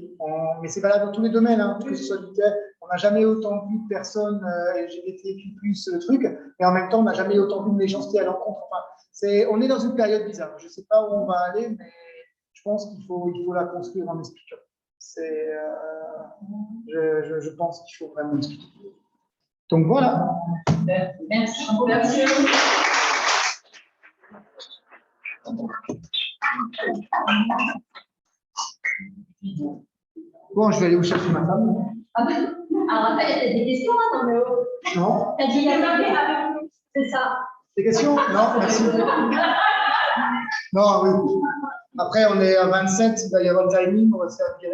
Mais c'est valable dans tous les domaines, hein, que ce soit littéraire. On n'a jamais autant vu de personnes LGBTQ+, le truc, et en même temps, on n'a jamais autant vu de méchanceté à l'encontre. Enfin, on est dans une période bizarre. Je ne sais pas où on va aller, mais je pense qu'il faut la construire en expliquant. Je pense qu'il faut vraiment expliquer. Donc voilà. Merci. Merci. Bon, je vais aller vous chercher ma femme. Ah ben, alors après, il y a des questions là dans le haut. Non. T'as dit il y a un peu. C'est ça. Des questions? Non, merci. Non, oui. Après, on est à 27, il va y avoir le timing, on va se faire virer.